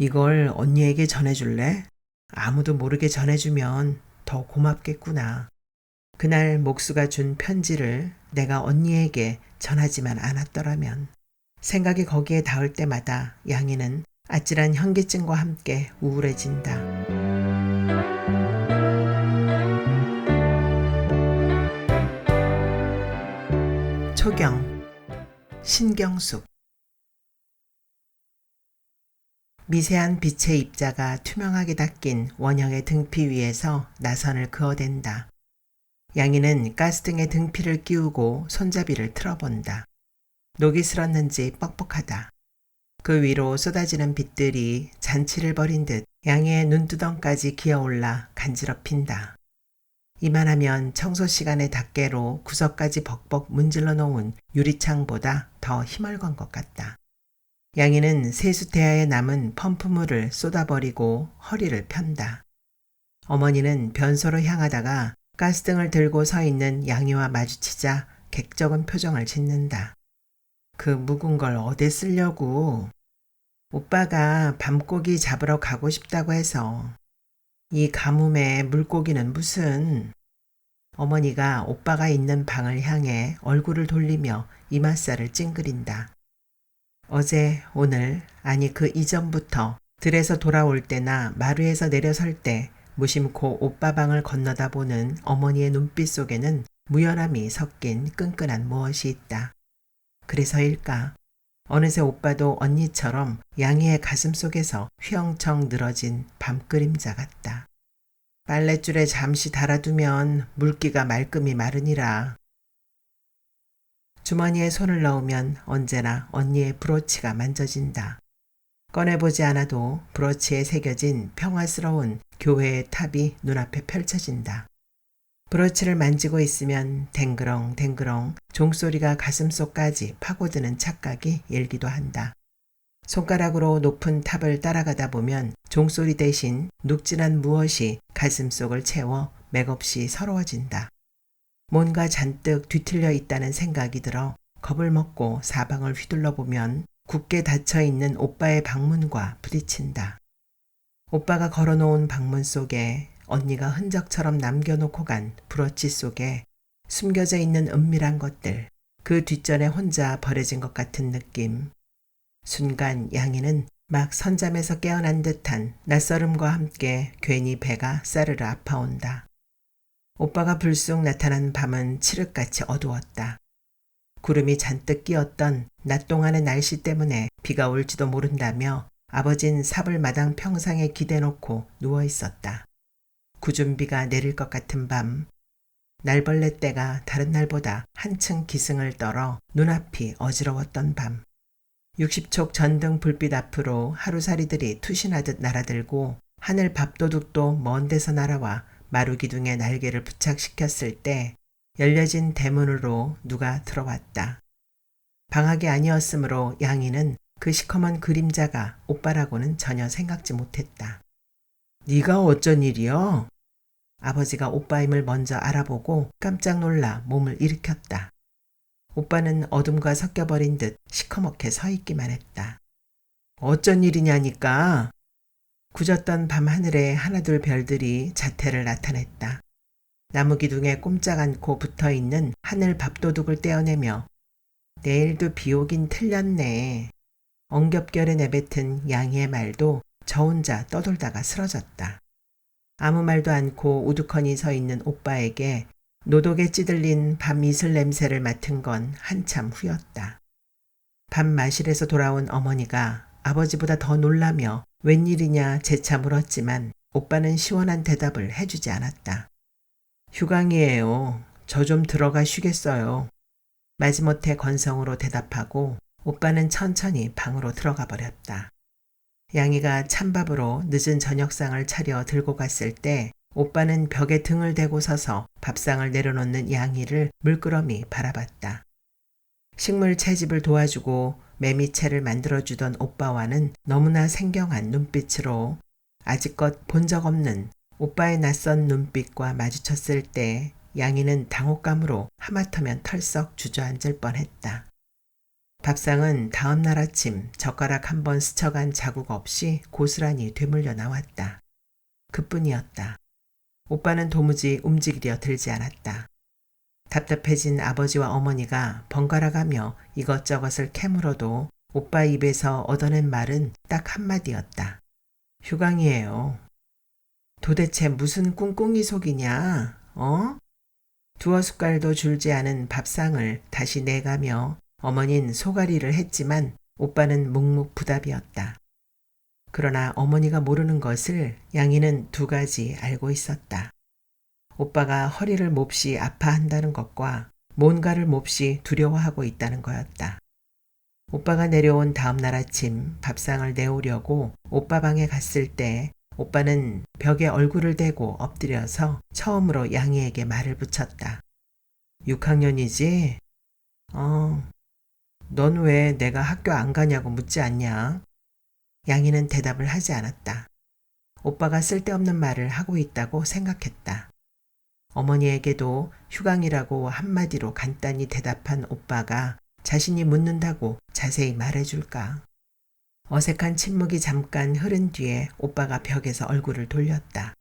이걸 언니에게 전해줄래? 아무도 모르게 전해주면 더 고맙겠구나. 그날 목수가 준 편지를 내가 언니에게 전하지만 않았더라면. 생각이 거기에 닿을 때마다 양이는 아찔한 현기증과 함께 우울해진다. 초경, 신경숙. 미세한 빛의 입자가 투명하게 닦인 원형의 등피 위에서 나선을 그어댄다. 양이는 가스등에 등피를 끼우고 손잡이를 틀어본다. 녹이 슬었는지 뻑뻑하다. 그 위로 쏟아지는 빛들이 잔치를 벌인 듯 양의 눈두덩까지 기어올라 간지럽힌다. 이만하면 청소 시간의 닦개로 구석까지 벅벅 문질러 놓은 유리창보다 더 힘얼건 것 같다. 양이는 세수대야에 남은 펌프물을 쏟아버리고 허리를 편다. 어머니는 변소로 향하다가 가스등을 들고 서 있는 양이와 마주치자 객적은 표정을 짓는다. 그 묵은 걸 어디 쓰려고? 오빠가 밤고기 잡으러 가고 싶다고 해서. 이 가뭄에 물고기는 무슨. 어머니가 오빠가 있는 방을 향해 얼굴을 돌리며 이맛살을 찡그린다. 어제, 오늘, 아니 그 이전부터 들에서 돌아올 때나 마루에서 내려설 때 무심코 오빠 방을 건너다 보는 어머니의 눈빛 속에는 무연함이 섞인 끈끈한 무엇이 있다. 그래서일까? 어느새 오빠도 언니처럼 양이의 가슴 속에서 휘영청 늘어진 밤그림자 같다. 빨랫줄에 잠시 달아두면 물기가 말끔히 마르니라. 주머니에 손을 넣으면 언제나 언니의 브로치가 만져진다. 꺼내보지 않아도 브로치에 새겨진 평화스러운 교회의 탑이 눈앞에 펼쳐진다. 브로치를 만지고 있으면 댕그렁 댕그렁 종소리가 가슴속까지 파고드는 착각이 일기도 한다. 손가락으로 높은 탑을 따라가다 보면 종소리 대신 눅진한 무엇이 가슴속을 채워 맥없이 서러워진다. 뭔가 잔뜩 뒤틀려 있다는 생각이 들어 겁을 먹고 사방을 휘둘러 보면 굳게 닫혀있는 오빠의 방문과 부딪힌다. 오빠가 걸어놓은 방문 속에 언니가 흔적처럼 남겨놓고 간 브로치 속에 숨겨져 있는 은밀한 것들, 그 뒷전에 혼자 버려진 것 같은 느낌. 순간 양이는 막 선잠에서 깨어난 듯한 낯설음과 함께 괜히 배가 싸르르 아파온다. 오빠가 불쑥 나타난 밤은 칠흑같이 어두웠다. 구름이 잔뜩 끼었던 낮 동안의 날씨 때문에 비가 올지도 모른다며 아버진 사불 마당 평상에 기대놓고 누워있었다. 굳은 비가 내릴 것 같은 밤, 날벌레 떼가 다른 날보다 한층 기승을 떨어 눈앞이 어지러웠던 밤. 60촉 전등 불빛 앞으로 하루살이들이 투신하듯 날아들고 하늘 밥도둑도 먼 데서 날아와 마루기둥에 날개를 부착시켰을 때 열려진 대문으로 누가 들어왔다. 방학이 아니었으므로 양이는 그 시커먼 그림자가 오빠라고는 전혀 생각지 못했다. 네가 어쩐 일이여? 아버지가 오빠임을 먼저 알아보고 깜짝 놀라 몸을 일으켰다. 오빠는 어둠과 섞여버린 듯 시커멓게 서 있기만 했다. 어쩐 일이냐니까? 굳었던 밤하늘에 하나둘 별들이 자태를 나타냈다. 나무 기둥에 꼼짝 않고 붙어있는 하늘 밥도둑을 떼어내며 내일도 비 오긴 틀렸네. 엉겹결에 내뱉은 양이의 말도 저 혼자 떠돌다가 쓰러졌다. 아무 말도 않고 우두커니 서 있는 오빠에게 노독에 찌들린 밤 이슬 냄새를 맡은 건 한참 후였다. 밤 마실에서 돌아온 어머니가 아버지보다 더 놀라며 웬일이냐 재차 물었지만 오빠는 시원한 대답을 해주지 않았다. 휴강이에요. 저 좀 들어가 쉬겠어요. 마지못해 건성으로 대답하고 오빠는 천천히 방으로 들어가 버렸다. 양이가 찬밥으로 늦은 저녁상을 차려 들고 갔을 때 오빠는 벽에 등을 대고 서서 밥상을 내려놓는 양이를 물끄러미 바라봤다. 식물 채집을 도와주고 매미채를 만들어주던 오빠와는 너무나 생경한 눈빛으로 아직껏 본 적 없는 오빠의 낯선 눈빛과 마주쳤을 때 양이는 당혹감으로 하마터면 털썩 주저앉을 뻔했다. 밥상은 다음 날 아침 젓가락 한 번 스쳐간 자국 없이 고스란히 되물려 나왔다. 그뿐이었다. 오빠는 도무지 움직이려 들지 않았다. 답답해진 아버지와 어머니가 번갈아가며 이것저것을 캐물어도 오빠 입에서 얻어낸 말은 딱 한마디였다. 휴강이에요. 도대체 무슨 꿍꿍이 속이냐? 어? 두어 숟갈도 줄지 않은 밥상을 다시 내가며 어머닌 소가리를 했지만 오빠는 묵묵부답이었다. 그러나 어머니가 모르는 것을 양이는 두 가지 알고 있었다. 오빠가 허리를 몹시 아파한다는 것과 뭔가를 몹시 두려워하고 있다는 거였다. 오빠가 내려온 다음 날 아침 밥상을 내오려고 오빠 방에 갔을 때 오빠는 벽에 얼굴을 대고 엎드려서 처음으로 양이에게 말을 붙였다. 6학년이지? 넌 왜 내가 학교 안 가냐고 묻지 않냐? 양이는 대답을 하지 않았다. 오빠가 쓸데없는 말을 하고 있다고 생각했다. 어머니에게도 휴강이라고 한마디로 간단히 대답한 오빠가 자신이 묻는다고 자세히 말해줄까? 어색한 침묵이 잠깐 흐른 뒤에 오빠가 벽에서 얼굴을 돌렸다.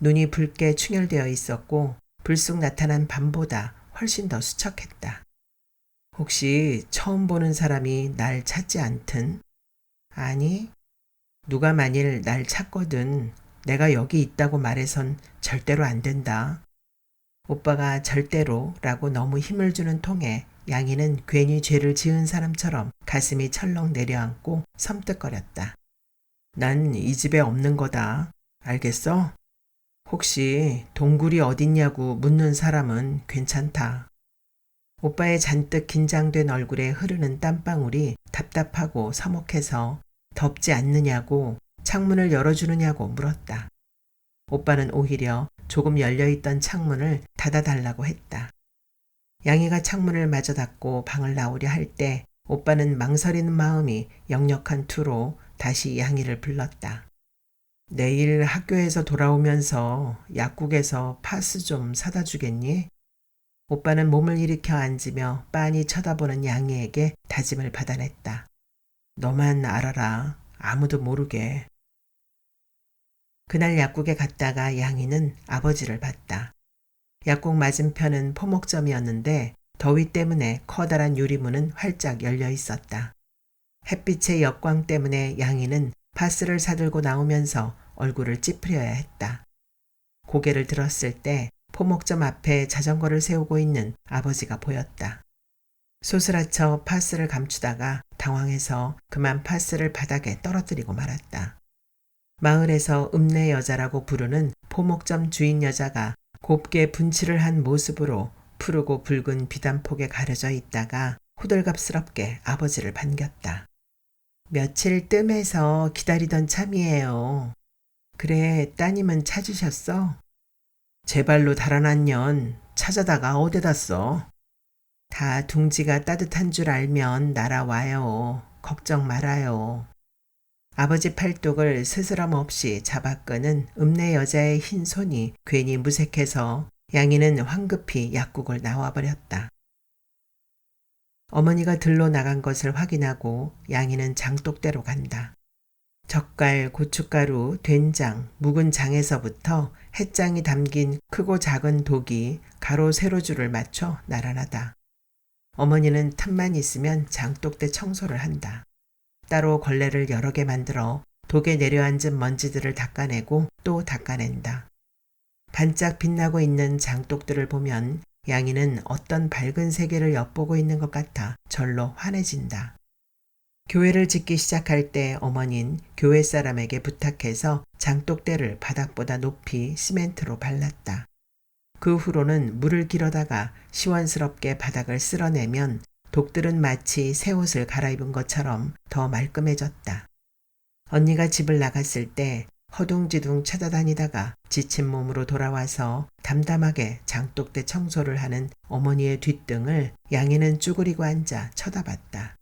눈이 붉게 충혈되어 있었고 불쑥 나타난 밤보다 훨씬 더 수척했다. 혹시 처음 보는 사람이 날 찾지 않든? 아니, 누가 만일 날 찾거든 내가 여기 있다고 말해선 절대로 안 된다. 오빠가 절대로라고 너무 힘을 주는 통에 양이는 괜히 죄를 지은 사람처럼 가슴이 철렁 내려앉고 섬뜩거렸다. 난 이 집에 없는 거다. 알겠어? 혹시 동굴이 어딨냐고 묻는 사람은 괜찮다. 오빠의 잔뜩 긴장된 얼굴에 흐르는 땀방울이 답답하고 서먹해서 덥지 않느냐고 창문을 열어주느냐고 물었다. 오빠는 오히려 조금 열려있던 창문을 닫아달라고 했다. 양이가 창문을 마저 닫고 방을 나오려 할 때 오빠는 망설이는 마음이 역력한 투로 다시 양이를 불렀다. 내일 학교에서 돌아오면서 약국에서 파스 좀 사다 주겠니? 오빠는 몸을 일으켜 앉으며 빤히 쳐다보는 양이에게 다짐을 받아냈다. 너만 알아라. 아무도 모르게. 그날 약국에 갔다가 양이는 아버지를 봤다. 약국 맞은편은 포목점이었는데 더위 때문에 커다란 유리문은 활짝 열려 있었다. 햇빛의 역광 때문에 양이는 파스를 사들고 나오면서 얼굴을 찌푸려야 했다. 고개를 들었을 때 포목점 앞에 자전거를 세우고 있는 아버지가 보였다. 소스라쳐 파스를 감추다가 당황해서 그만 파스를 바닥에 떨어뜨리고 말았다. 마을에서 읍내 여자라고 부르는 포목점 주인 여자가 곱게 분칠을 한 모습으로 푸르고 붉은 비단폭에 가려져 있다가 호들갑스럽게 아버지를 반겼다. 며칠 뜸해서 기다리던 참이에요. 그래, 따님은 찾으셨어? 제 발로 달아난 년 찾아다가 어디다 써? 다 둥지가 따뜻한 줄 알면 날아와요. 걱정 말아요. 아버지 팔뚝을 스스럼 없이 잡아 끄는 읍내 여자의 흰 손이 괜히 무색해서 양이는 황급히 약국을 나와버렸다. 어머니가 들로 나간 것을 확인하고 양이는 장독대로 간다. 젓갈, 고춧가루, 된장, 묵은 장에서부터 햇장이 담긴 크고 작은 독이 가로 세로줄을 맞춰 나란하다. 어머니는 틈만 있으면 장독대 청소를 한다. 따로 걸레를 여러 개 만들어 독에 내려앉은 먼지들을 닦아내고 또 닦아낸다. 반짝 빛나고 있는 장독들을 보면 양이는 어떤 밝은 세계를 엿보고 있는 것 같아 절로 환해진다. 교회를 짓기 시작할 때 어머닌 교회 사람에게 부탁해서 장독대를 바닥보다 높이 시멘트로 발랐다. 그 후로는 물을 길어다가 시원스럽게 바닥을 쓸어내면 독들은 마치 새 옷을 갈아입은 것처럼 더 말끔해졌다. 언니가 집을 나갔을 때 허둥지둥 찾아다니다가 지친 몸으로 돌아와서 담담하게 장독대 청소를 하는 어머니의 뒷등을 양이는 쭈그리고 앉아 쳐다봤다.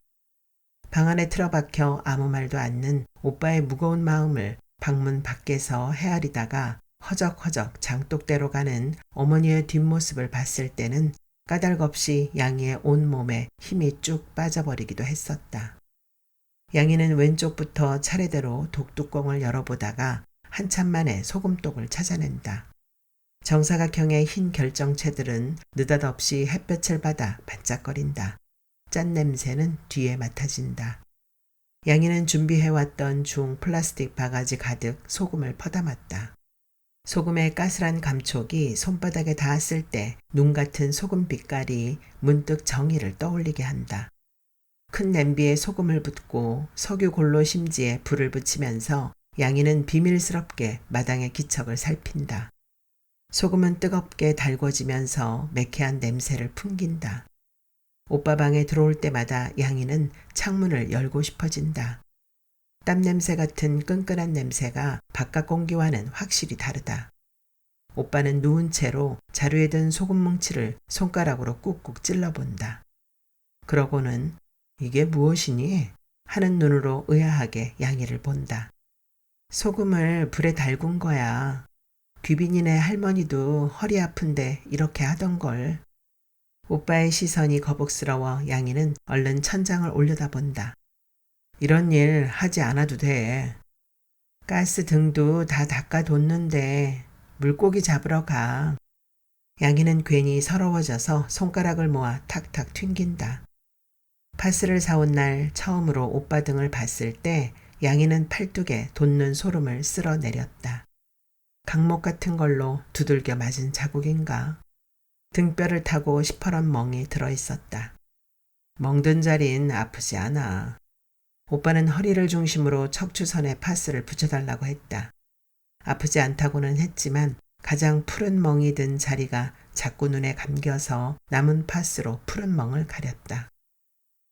방 안에 틀어박혀 아무 말도 않는 오빠의 무거운 마음을 방문 밖에서 헤아리다가 허적허적 장독대로 가는 어머니의 뒷모습을 봤을 때는 까닭없이 양이의 온몸에 힘이 쭉 빠져버리기도 했었다. 양이는 왼쪽부터 차례대로 독뚜껑을 열어보다가 한참 만에 소금독을 찾아낸다. 정사각형의 흰 결정체들은 느닷없이 햇볕을 받아 반짝거린다. 짠 냄새는 뒤에 맡아진다. 양이는 준비해왔던 중 플라스틱 바가지 가득 소금을 퍼담았다. 소금의 까슬한 감촉이 손바닥에 닿았을 때 눈 같은 소금 빛깔이 문득 정의를 떠올리게 한다. 큰 냄비에 소금을 붓고 석유 골로 심지에 불을 붙이면서 양이는 비밀스럽게 마당의 기척을 살핀다. 소금은 뜨겁게 달궈지면서 매캐한 냄새를 풍긴다. 오빠 방에 들어올 때마다 양이는 창문을 열고 싶어진다. 땀 냄새 같은 끈끈한 냄새가 바깥 공기와는 확실히 다르다. 오빠는 누운 채로 자루에 든 소금 뭉치를 손가락으로 꾹꾹 찔러본다. 그러고는 이게 무엇이니? 하는 눈으로 의아하게 양이를 본다. 소금을 불에 달군 거야. 귀빈이네 할머니도 허리 아픈데 이렇게 하던걸. 오빠의 시선이 거북스러워 양이는 얼른 천장을 올려다본다. 이런 일 하지 않아도 돼. 가스 등도 다 닦아뒀는데 물고기 잡으러 가. 양이는 괜히 서러워져서 손가락을 모아 탁탁 튕긴다. 파스를 사온 날 처음으로 오빠 등을 봤을 때 양이는 팔뚝에 돋는 소름을 쓸어내렸다. 강목 같은 걸로 두들겨 맞은 자국인가? 등뼈를 타고 시퍼런 멍이 들어있었다. 멍든 자린 아프지 않아. 오빠는 허리를 중심으로 척추선에 파스를 붙여달라고 했다. 아프지 않다고는 했지만 가장 푸른 멍이 든 자리가 자꾸 눈에 감겨서 남은 파스로 푸른 멍을 가렸다.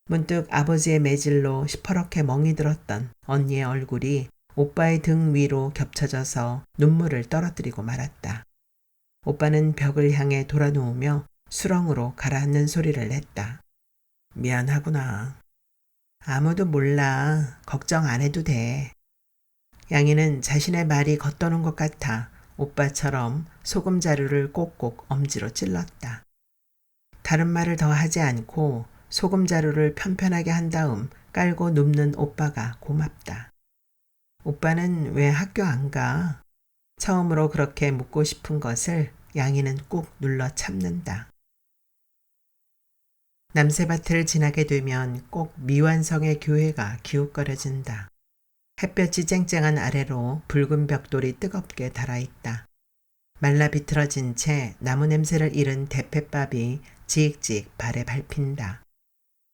문득 아버지의 매질로 시퍼렇게 멍이 들었던 언니의 얼굴이 오빠의 등 위로 겹쳐져서 눈물을 떨어뜨리고 말았다. 오빠는 벽을 향해 돌아누우며 수렁으로 가라앉는 소리를 냈다. 미안하구나. 아무도 몰라. 걱정 안 해도 돼. 양이는 자신의 말이 겉도는 것 같아 오빠처럼 소금 자루를 꼭꼭 엄지로 찔렀다. 다른 말을 더 하지 않고 소금 자루를 편편하게 한 다음 깔고 눕는 오빠가 고맙다. 오빠는 왜 학교 안 가? 처음으로 그렇게 묻고 싶은 것을 양이는 꾹 눌러 참는다. 남새밭을 지나게 되면 꼭 미완성의 교회가 기웃거려진다. 햇볕이 쨍쨍한 아래로 붉은 벽돌이 뜨겁게 달아있다. 말라 비틀어진 채 나무 냄새를 잃은 대패밥이 지익지익 발에 밟힌다.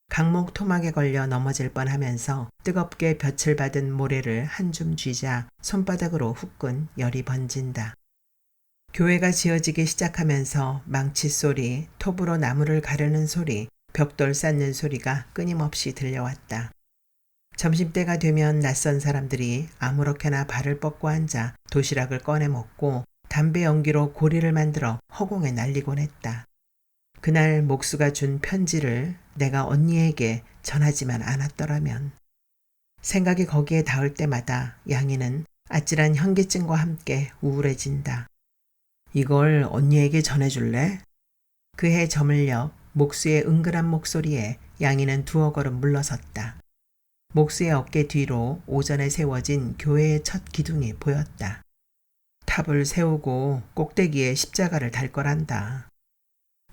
강목 토막에 걸려 넘어질 뻔하면서 뜨겁게 볕을 받은 모래를 한 줌 쥐자 손바닥으로 후끈 열이 번진다. 교회가 지어지기 시작하면서 망치 소리, 톱으로 나무를 가르는 소리, 벽돌 쌓는 소리가 끊임없이 들려왔다. 점심때가 되면 낯선 사람들이 아무렇게나 발을 뻗고 앉아 도시락을 꺼내 먹고 담배 연기로 고리를 만들어 허공에 날리곤 했다. 그날 목수가 준 편지를 내가 언니에게 전하지만 않았더라면. 생각이 거기에 닿을 때마다 양이는 아찔한 현기증과 함께 우울해진다. 이걸 언니에게 전해줄래? 그해 저물녘 목수의 은근한 목소리에 양이는 두어 걸음 물러섰다. 목수의 어깨 뒤로 오전에 세워진 교회의 첫 기둥이 보였다. 탑을 세우고 꼭대기에 십자가를 달 거란다.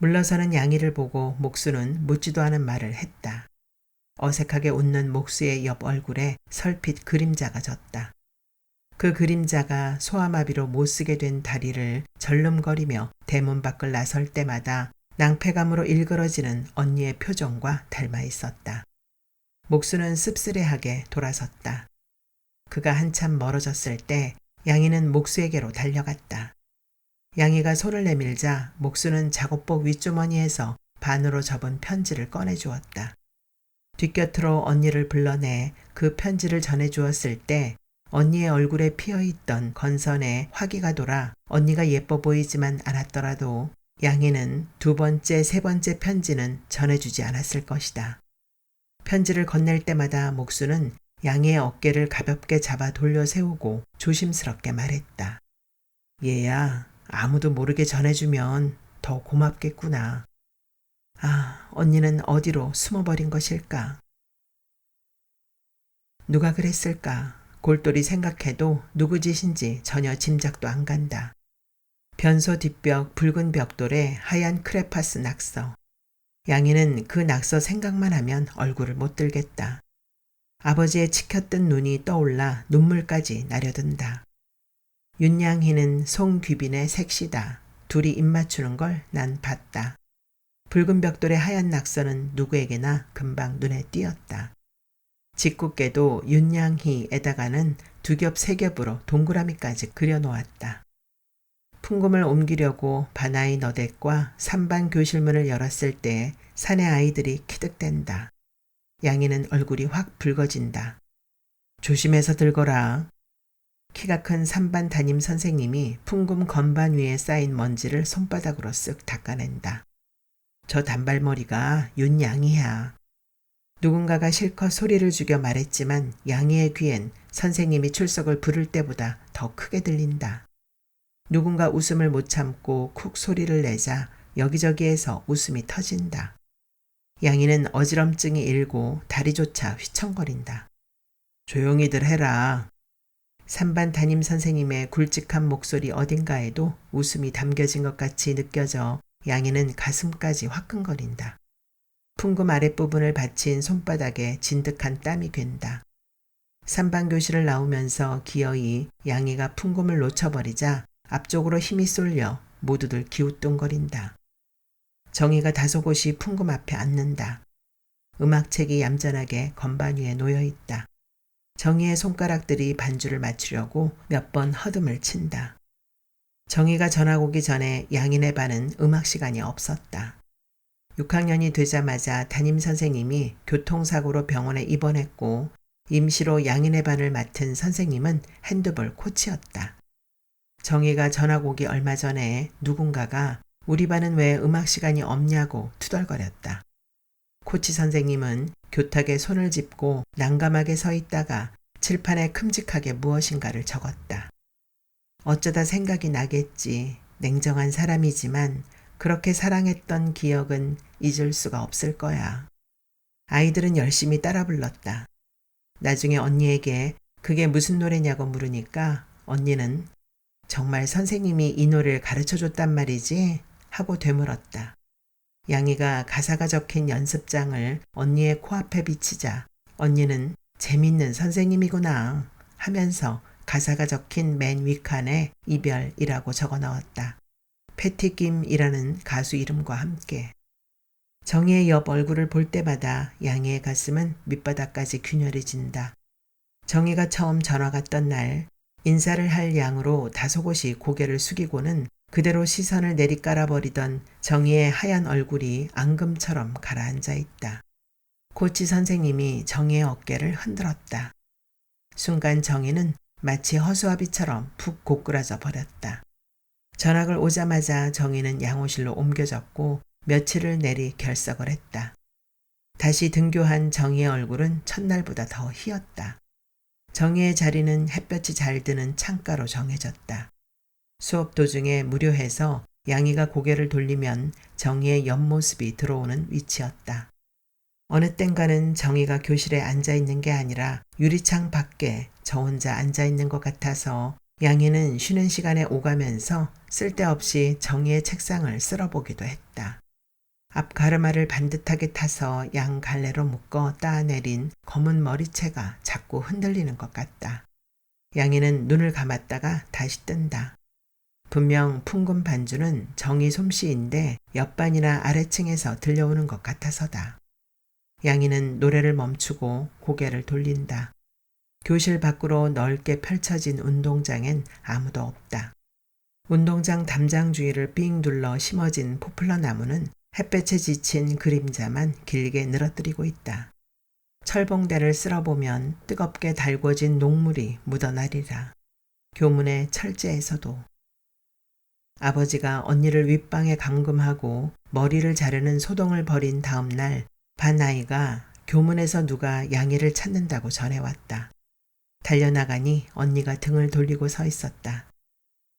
물러서는 양이를 보고 목수는 묻지도 않은 말을 했다. 어색하게 웃는 목수의 옆 얼굴에 설핏 그림자가 졌다. 그 그림자가 소아마비로 못쓰게 된 다리를 절름거리며 대문 밖을 나설 때마다 낭패감으로 일그러지는 언니의 표정과 닮아 있었다. 목수는 씁쓸해하게 돌아섰다. 그가 한참 멀어졌을 때 양이는 목수에게로 달려갔다. 양이가 손을 내밀자 목수는 작업복 윗주머니에서 반으로 접은 편지를 꺼내주었다. 뒷곁으로 언니를 불러내 그 편지를 전해주었을 때 언니의 얼굴에 피어있던 건선에 화기가 돌아 언니가 예뻐 보이지만 않았더라도 양이는 두 번째, 세 번째 편지는 전해주지 않았을 것이다. 편지를 건넬 때마다 목수는 양이의 어깨를 가볍게 잡아 돌려 세우고 조심스럽게 말했다. 얘야, 아무도 모르게 전해주면 더 고맙겠구나. 아, 언니는 어디로 숨어버린 것일까? 누가 그랬을까? 골똘히 생각해도 누구 짓인지 전혀 짐작도 안 간다. 변소 뒷벽 붉은 벽돌에 하얀 크레파스 낙서. 양이는 그 낙서 생각만 하면 얼굴을 못 들겠다. 아버지의 치켜뜬 눈이 떠올라 눈물까지 나려든다. 윤양희는 송귀빈의 색시다. 둘이 입맞추는 걸 난 봤다. 붉은 벽돌의 하얀 낙서는 누구에게나 금방 눈에 띄었다. 짓궂게도 윤양희에다가는 두 겹 세 겹으로 동그라미까지 그려놓았다. 풍금을 옮기려고 바나이 너댓과 3반 교실문을 열었을 때 사내 아이들이 키득댄다. 양이는 얼굴이 확 붉어진다. 조심해서 들거라. 키가 큰 3반 담임 선생님이 풍금 건반 위에 쌓인 먼지를 손바닥으로 쓱 닦아낸다. 저 단발머리가 윤양이야. 누군가가 실컷 소리를 죽여 말했지만 양이의 귀엔 선생님이 출석을 부를 때보다 더 크게 들린다. 누군가 웃음을 못 참고 쿡 소리를 내자 여기저기에서 웃음이 터진다. 양이는 어지럼증이 일고 다리조차 휘청거린다. 조용히들 해라. 3반 담임 선생님의 굵직한 목소리 어딘가에도 웃음이 담겨진 것 같이 느껴져 양이는 가슴까지 화끈거린다. 풍금 아랫부분을 받친 손바닥에 진득한 땀이 괜다. 3반 교실을 나오면서 기어이 양이가 풍금을 놓쳐버리자 앞쪽으로 힘이 쏠려 모두들 기우뚱거린다. 정희가 다소곳이 풍금 앞에 앉는다. 음악책이 얌전하게 건반 위에 놓여있다. 정희의 손가락들이 반주를 맞추려고 몇 번 허듬을 친다. 정희가 전학 오기 전에 양인의 반은 음악 시간이 없었다. 6학년이 되자마자 담임선생님이 교통사고로 병원에 입원했고 임시로 양인의 반을 맡은 선생님은 핸드볼 코치였다. 정희가 전학 오기 얼마 전에 누군가가 우리 반은 왜 음악 시간이 없냐고 투덜거렸다. 코치 선생님은 교탁에 손을 짚고 난감하게 서 있다가 칠판에 큼직하게 무엇인가를 적었다. 어쩌다 생각이 나겠지. 냉정한 사람이지만 그렇게 사랑했던 기억은 잊을 수가 없을 거야. 아이들은 열심히 따라 불렀다. 나중에 언니에게 그게 무슨 노래냐고 물으니까 언니는 정말 선생님이 이 노래를 가르쳐줬단 말이지? 하고 되물었다. 양이가 가사가 적힌 연습장을 언니의 코앞에 비치자 언니는 재밌는 선생님이구나 하면서 가사가 적힌 맨 윗칸에 이별이라고 적어 넣었다. 패티김이라는 가수 이름과 함께. 정희의 옆 얼굴을 볼 때마다 양이의 가슴은 밑바닥까지 균열해진다. 정희가 처음 전화 갔던 날 인사를 할 양으로 다소곳이 고개를 숙이고는 그대로 시선을 내리깔아버리던 정희의 하얀 얼굴이 앙금처럼 가라앉아 있다. 코치 선생님이 정희의 어깨를 흔들었다. 순간 정희는 마치 허수아비처럼 푹 고꾸라져 버렸다. 전학을 오자마자 정희는 양호실로 옮겨졌고 며칠을 내리 결석을 했다. 다시 등교한 정희의 얼굴은 첫날보다 더 희었다. 정희의 자리는 햇볕이 잘 드는 창가로 정해졌다. 수업 도중에 무료해서 양이가 고개를 돌리면 정희의 옆모습이 들어오는 위치였다. 어느 땐가는 정희가 교실에 앉아있는 게 아니라 유리창 밖에 저 혼자 앉아있는 것 같아서 양이는 쉬는 시간에 오가면서 쓸데없이 정희의 책상을 쓸어보기도 했다. 앞 가르마를 반듯하게 타서 양 갈래로 묶어 따내린 검은 머리채가 자꾸 흔들리는 것 같다. 양이는 눈을 감았다가 다시 뜬다. 분명 풍금 반주는 정희 솜씨인데 옆반이나 아래층에서 들려오는 것 같아서다. 양이는 노래를 멈추고 고개를 돌린다. 교실 밖으로 넓게 펼쳐진 운동장엔 아무도 없다. 운동장 담장 주위를 삥 둘러 심어진 포플러 나무는 햇볕에 지친 그림자만 길게 늘어뜨리고 있다. 철봉대를 쓸어보면 뜨겁게 달궈진 녹물이 묻어나리라. 교문의 철제에서도. 아버지가 언니를 윗방에 감금하고 머리를 자르는 소동을 벌인 다음 날 반아이가 교문에서 누가 양이를 찾는다고 전해왔다. 달려나가니 언니가 등을 돌리고 서 있었다.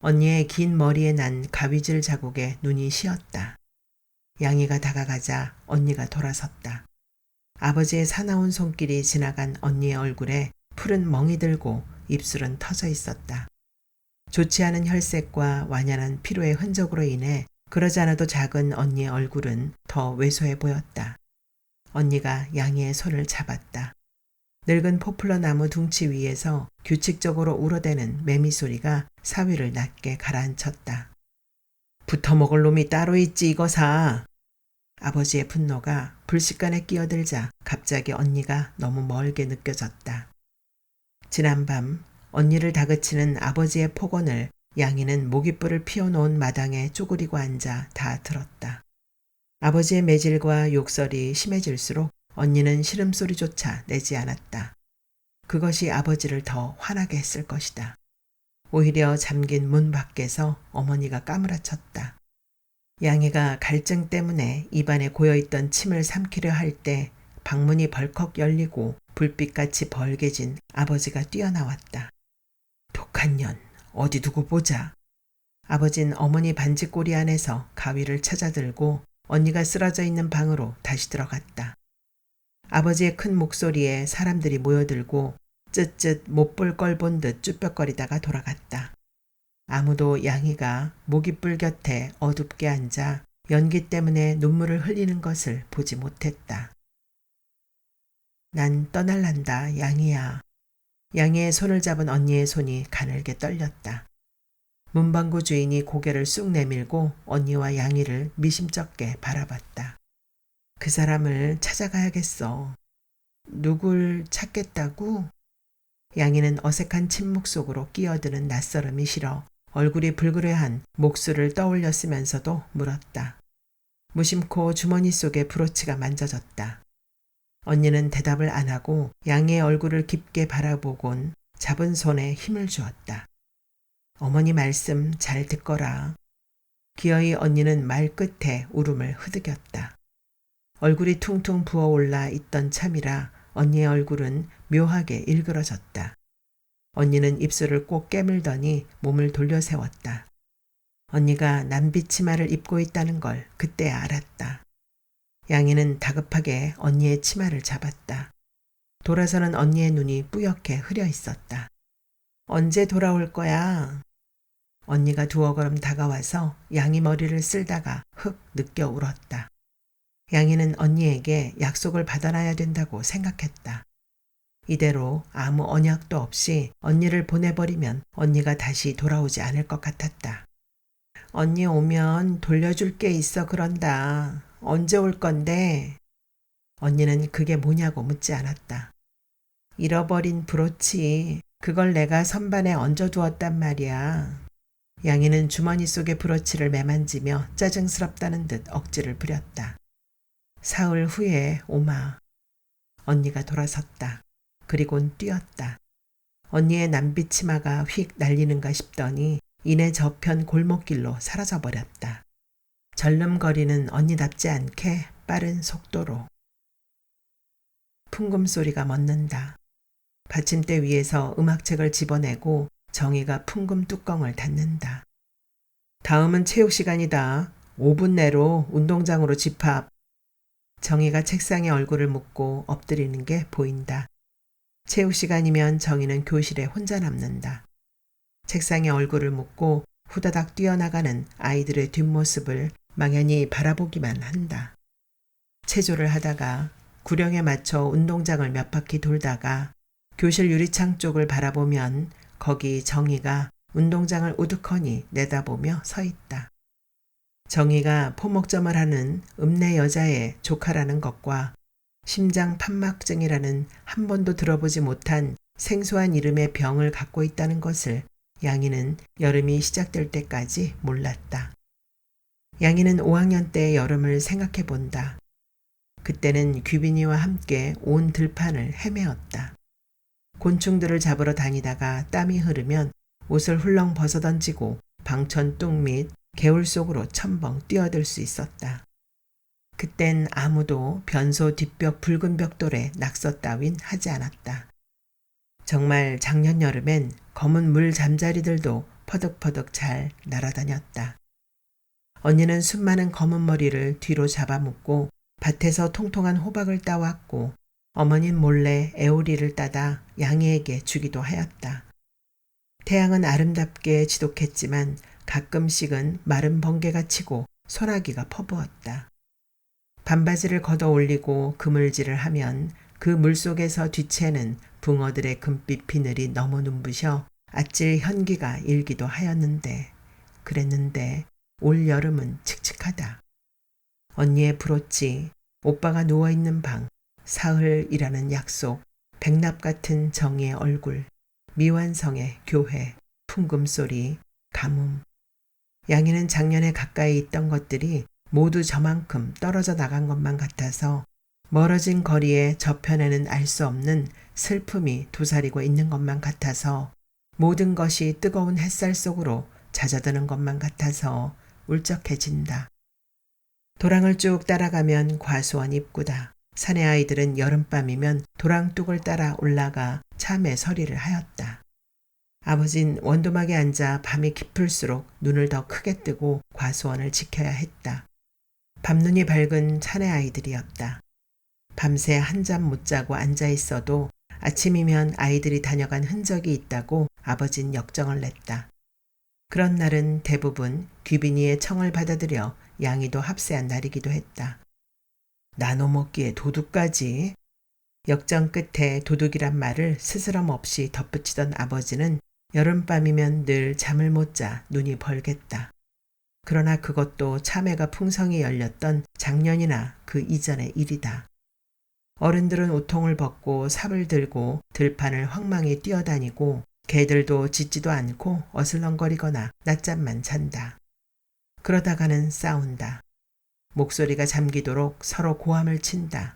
언니의 긴 머리에 난 가위질 자국에 눈이 시었다. 양이가 다가가자 언니가 돌아섰다. 아버지의 사나운 손길이 지나간 언니의 얼굴에 푸른 멍이 들고 입술은 터져 있었다. 좋지 않은 혈색과 완연한 피로의 흔적으로 인해 그러지 않아도 작은 언니의 얼굴은 더 왜소해 보였다. 언니가 양이의 손을 잡았다. 늙은 포플러 나무 둥치 위에서 규칙적으로 울어대는 매미 소리가 사위를 낮게 가라앉혔다. 붙어먹을 놈이 따로 있지 이거사. 아버지의 분노가 불식간에 끼어들자 갑자기 언니가 너무 멀게 느껴졌다. 지난밤 언니를 다그치는 아버지의 폭언을 양이는 모깃불을 피워놓은 마당에 쪼그리고 앉아 다 들었다. 아버지의 매질과 욕설이 심해질수록 언니는 시름소리조차 내지 않았다. 그것이 아버지를 더 화나게 했을 것이다. 오히려 잠긴 문 밖에서 어머니가 까무라쳤다. 양이가 갈증 때문에 입안에 고여있던 침을 삼키려 할 때 방문이 벌컥 열리고 불빛같이 벌게진 아버지가 뛰어나왔다. 독한 년, 어디 두고 보자. 아버진 어머니 반지꼬리 안에서 가위를 찾아들고 언니가 쓰러져 있는 방으로 다시 들어갔다. 아버지의 큰 목소리에 사람들이 모여들고 쯧쯧 못 볼 걸 본 듯 쭈뼛거리다가 돌아갔다. 아무도 양이가 모깃불 곁에 어둡게 앉아 연기 때문에 눈물을 흘리는 것을 보지 못했다. 난 떠날란다, 양이야. 양이의 손을 잡은 언니의 손이 가늘게 떨렸다. 문방구 주인이 고개를 쑥 내밀고 언니와 양이를 미심쩍게 바라봤다. 그 사람을 찾아가야겠어. 누굴 찾겠다고? 양이는 어색한 침묵 속으로 끼어드는 낯설음이 싫어 얼굴이 불그레한 목수를 떠올렸으면서도 물었다. 무심코 주머니 속에 브로치가 만져졌다. 언니는 대답을 안 하고 양이의 얼굴을 깊게 바라보곤 잡은 손에 힘을 주었다. 어머니 말씀 잘 듣거라. 기어이 언니는 말 끝에 울음을 흐득였다. 얼굴이 퉁퉁 부어올라 있던 참이라 언니의 얼굴은 묘하게 일그러졌다. 언니는 입술을 꼭 깨물더니 몸을 돌려 세웠다. 언니가 남빛 치마를 입고 있다는 걸 그때 알았다. 양이는 다급하게 언니의 치마를 잡았다. 돌아서는 언니의 눈이 뿌옇게 흐려 있었다. 언제 돌아올 거야? 언니가 두어 걸음 다가와서 양이 머리를 쓸다가 흑 느껴 울었다. 양이는 언니에게 약속을 받아놔야 된다고 생각했다. 이대로 아무 언약도 없이 언니를 보내버리면 언니가 다시 돌아오지 않을 것 같았다. 언니 오면 돌려줄 게 있어 그런다. 언제 올 건데? 언니는 그게 뭐냐고 묻지 않았다. 잃어버린 브로치, 그걸 내가 선반에 얹어두었단 말이야. 양이는 주머니 속의 브로치를 매만지며 짜증스럽다는 듯 억지를 부렸다. 사흘 후에 오마. 언니가 돌아섰다. 그리곤 뛰었다. 언니의 남빛 치마가 휙 날리는가 싶더니 이내 저편 골목길로 사라져버렸다. 절름거리는 언니답지 않게 빠른 속도로. 풍금 소리가 멎는다. 받침대 위에서 음악책을 집어내고 정희가 풍금 뚜껑을 닫는다. 다음은 체육 시간이다. 5분 내로 운동장으로 집합. 정희가 책상에 얼굴을 묻고 엎드리는 게 보인다. 체육 시간이면 정희는 교실에 혼자 남는다. 책상에 얼굴을 묻고 후다닥 뛰어나가는 아이들의 뒷모습을 망연히 바라보기만 한다. 체조를 하다가 구령에 맞춰 운동장을 몇 바퀴 돌다가 교실 유리창 쪽을 바라보면 거기 정희가 운동장을 우두커니 내다보며 서 있다. 정희가 포목점을 하는 읍내 여자의 조카라는 것과 심장 판막증이라는 한 번도 들어보지 못한 생소한 이름의 병을 갖고 있다는 것을 양이는 여름이 시작될 때까지 몰랐다. 양이는 5학년 때의 여름을 생각해 본다. 그때는 귀빈이와 함께 온 들판을 헤매었다. 곤충들을 잡으러 다니다가 땀이 흐르면 옷을 훌렁 벗어던지고 방천 뚝 및 개울 속으로 첨벙 뛰어들 수 있었다. 그땐 아무도 변소 뒷벽 붉은 벽돌에 낙서 따윈 하지 않았다. 정말 작년 여름엔 검은 물 잠자리들도 퍼득퍼득 잘 날아다녔다. 언니는 숱 많은 검은 머리를 뒤로 잡아묶고 밭에서 통통한 호박을 따왔고 어머니는 몰래 애오리를 따다 양이에게 주기도 하였다. 태양은 아름답게 지독했지만 가끔씩은 마른 번개가 치고 소나기가 퍼부었다. 반바지를 걷어 올리고 그물질을 하면 그 물속에서 뒤채는 붕어들의 금빛 비늘이 너무 눈부셔 아찔 현기가 일기도 하였는데 그랬는데 올 여름은 칙칙하다. 언니의 브로치, 오빠가 누워있는 방, 사흘이라는 약속, 백납 같은 정의의 얼굴, 미완성의 교회, 풍금소리, 가뭄. 양이는 작년에 가까이 있던 것들이 모두 저만큼 떨어져 나간 것만 같아서 멀어진 거리에 저편에는 알 수 없는 슬픔이 도사리고 있는 것만 같아서 모든 것이 뜨거운 햇살 속으로 잦아드는 것만 같아서 울적해진다. 도랑을 쭉 따라가면 과수원 입구다. 사내 아이들은 여름밤이면 도랑뚝을 따라 올라가 참외 서리를 하였다. 아버진 원두막에 앉아 밤이 깊을수록 눈을 더 크게 뜨고 과수원을 지켜야 했다. 밤눈이 밝은 사내 아이들이었다. 밤새 한 잠 못 자고 앉아 있어도 아침이면 아이들이 다녀간 흔적이 있다고 아버진 역정을 냈다. 그런 날은 대부분 귀빈이의 청을 받아들여 양이도 합세한 날이기도 했다. 나눠 먹기에 도둑까지. 역정 끝에 도둑이란 말을 스스럼 없이 덧붙이던 아버지는 여름밤이면 늘 잠을 못 자 눈이 벌겠다. 그러나 그것도 참외가 풍성히 열렸던 작년이나 그 이전의 일이다. 어른들은 옷통을 벗고 삽을 들고 들판을 황망히 뛰어다니고 개들도 짖지도 않고 어슬렁거리거나 낮잠만 잔다. 그러다가는 싸운다. 목소리가 잠기도록 서로 고함을 친다.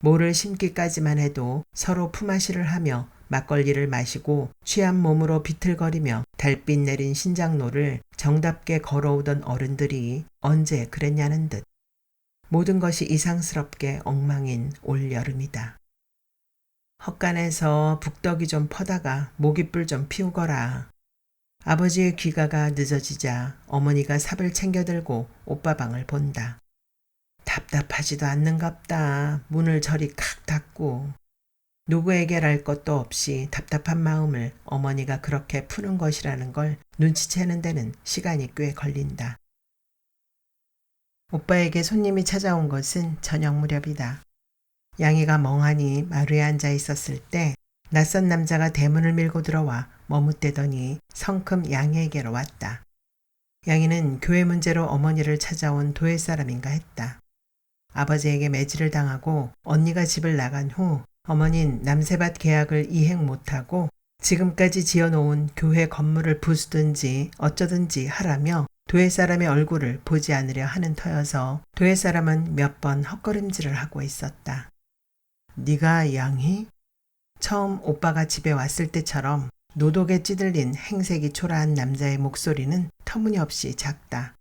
모를 심기까지만 해도 서로 품앗이를 하며 막걸리를 마시고 취한 몸으로 비틀거리며 달빛 내린 신장로를 정답게 걸어오던 어른들이 언제 그랬냐는 듯 모든 것이 이상스럽게 엉망인 올여름이다. 헛간에서 북덕이 좀 퍼다가 모깃불 좀 피우거라. 아버지의 귀가가 늦어지자 어머니가 삽을 챙겨들고 오빠 방을 본다. 답답하지도 않는갑다. 문을 저리 칵 닫고. 누구에게 랄 것도 없이 답답한 마음을 어머니가 그렇게 푸는 것이라는 걸 눈치채는 데는 시간이 꽤 걸린다. 오빠에게 손님이 찾아온 것은 저녁 무렵이다. 양이가 멍하니 마루에 앉아 있었을 때 낯선 남자가 대문을 밀고 들어와 머뭇대더니 성큼 양이에게로 왔다. 양이는 교회 문제로 어머니를 찾아온 도회 사람인가 했다. 아버지에게 매질을 당하고 언니가 집을 나간 후 어머닌 남새밭 계약을 이행 못하고 지금까지 지어놓은 교회 건물을 부수든지 어쩌든지 하라며 도회 사람의 얼굴을 보지 않으려 하는 터여서 도회 사람은 몇 번 헛걸음질을 하고 있었다. 네가 양희? 처음 오빠가 집에 왔을 때처럼 노독에 찌들린 행색이 초라한 남자의 목소리는 터무니없이 작다.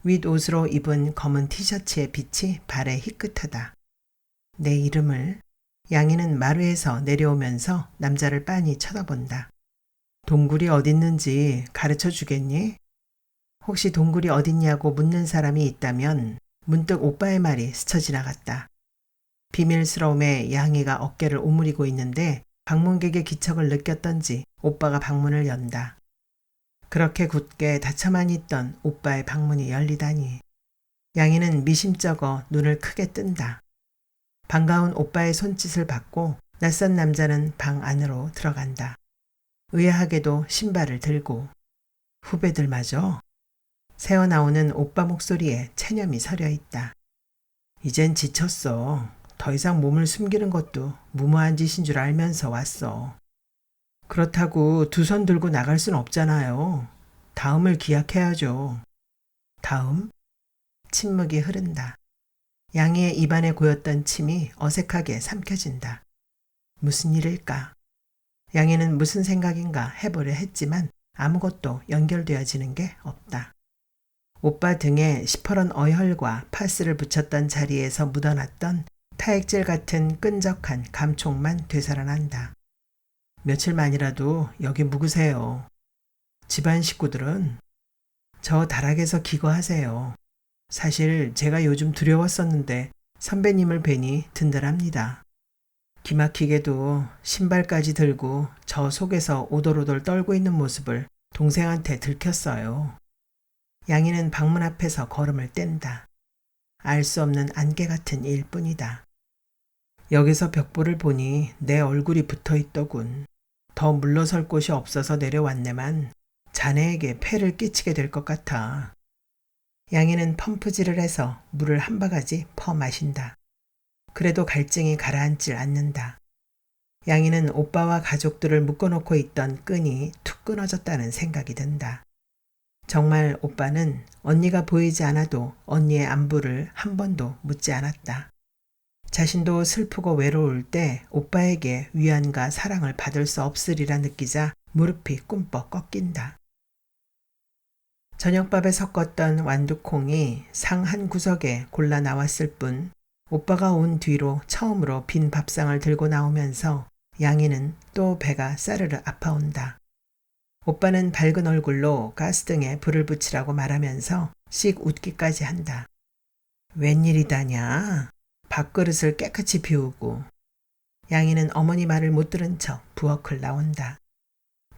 윗옷으로 입은 검은 티셔츠의 빛이 발에 희끗하다. 내 이름을. 양이는 마루에서 내려오면서 남자를 빤히 쳐다본다. 동굴이 어딨는지 가르쳐 주겠니? 혹시 동굴이 어딨냐고 묻는 사람이 있다면 문득 오빠의 말이 스쳐 지나갔다. 비밀스러움에 양이가 어깨를 오므리고 있는데 방문객의 기척을 느꼈던지 오빠가 방문을 연다. 그렇게 굳게 닫혀만 있던 오빠의 방문이 열리다니. 양이는 미심쩍어 눈을 크게 뜬다. 반가운 오빠의 손짓을 받고 낯선 남자는 방 안으로 들어간다. 의아하게도 신발을 들고. 후배들마저 새어나오는 오빠 목소리에 체념이 서려 있다. 이젠 지쳤어. 더 이상 몸을 숨기는 것도 무모한 짓인 줄 알면서 왔어. 그렇다고 두 손 들고 나갈 순 없잖아요. 다음을 기약해야죠. 다음? 침묵이 흐른다. 양이의 입안에 고였던 침이 어색하게 삼켜진다. 무슨 일일까? 양이는 무슨 생각인가 해보려 했지만 아무것도 연결되어지는 게 없다. 오빠 등에 시퍼런 어혈과 파스를 붙였던 자리에서 묻어났던 타액질 같은 끈적한 감촉만 되살아난다. 며칠만이라도 여기 묵으세요. 집안 식구들은 저 다락에서 기거하세요. 사실 제가 요즘 두려웠었는데 선배님을 뵈니 든든합니다. 기막히게도 신발까지 들고 저 속에서 오돌오돌 떨고 있는 모습을 동생한테 들켰어요. 양이는 방문 앞에서 걸음을 뗀다. 알 수 없는 안개 같은 일뿐이다. 여기서 벽보를 보니 내 얼굴이 붙어 있더군. 더 물러설 곳이 없어서 내려왔네만 자네에게 폐를 끼치게 될 것 같아. 양이는 펌프질을 해서 물을 한 바가지 퍼 마신다. 그래도 갈증이 가라앉질 않는다. 양이는 오빠와 가족들을 묶어놓고 있던 끈이 툭 끊어졌다는 생각이 든다. 정말 오빠는 언니가 보이지 않아도 언니의 안부를 한 번도 묻지 않았다. 자신도 슬프고 외로울 때 오빠에게 위안과 사랑을 받을 수 없으리라 느끼자 무릎이 꿈뻑 꺾인다. 저녁밥에 섞었던 완두콩이 상 한 구석에 골라 나왔을 뿐 오빠가 온 뒤로 처음으로 빈 밥상을 들고 나오면서 양이는 또 배가 싸르르 아파온다. 오빠는 밝은 얼굴로 가스등에 불을 붙이라고 말하면서 씩 웃기까지 한다. 웬일이다냐? 밥그릇을 깨끗이 비우고. 양이는 어머니 말을 못 들은 척 부엌을 나온다.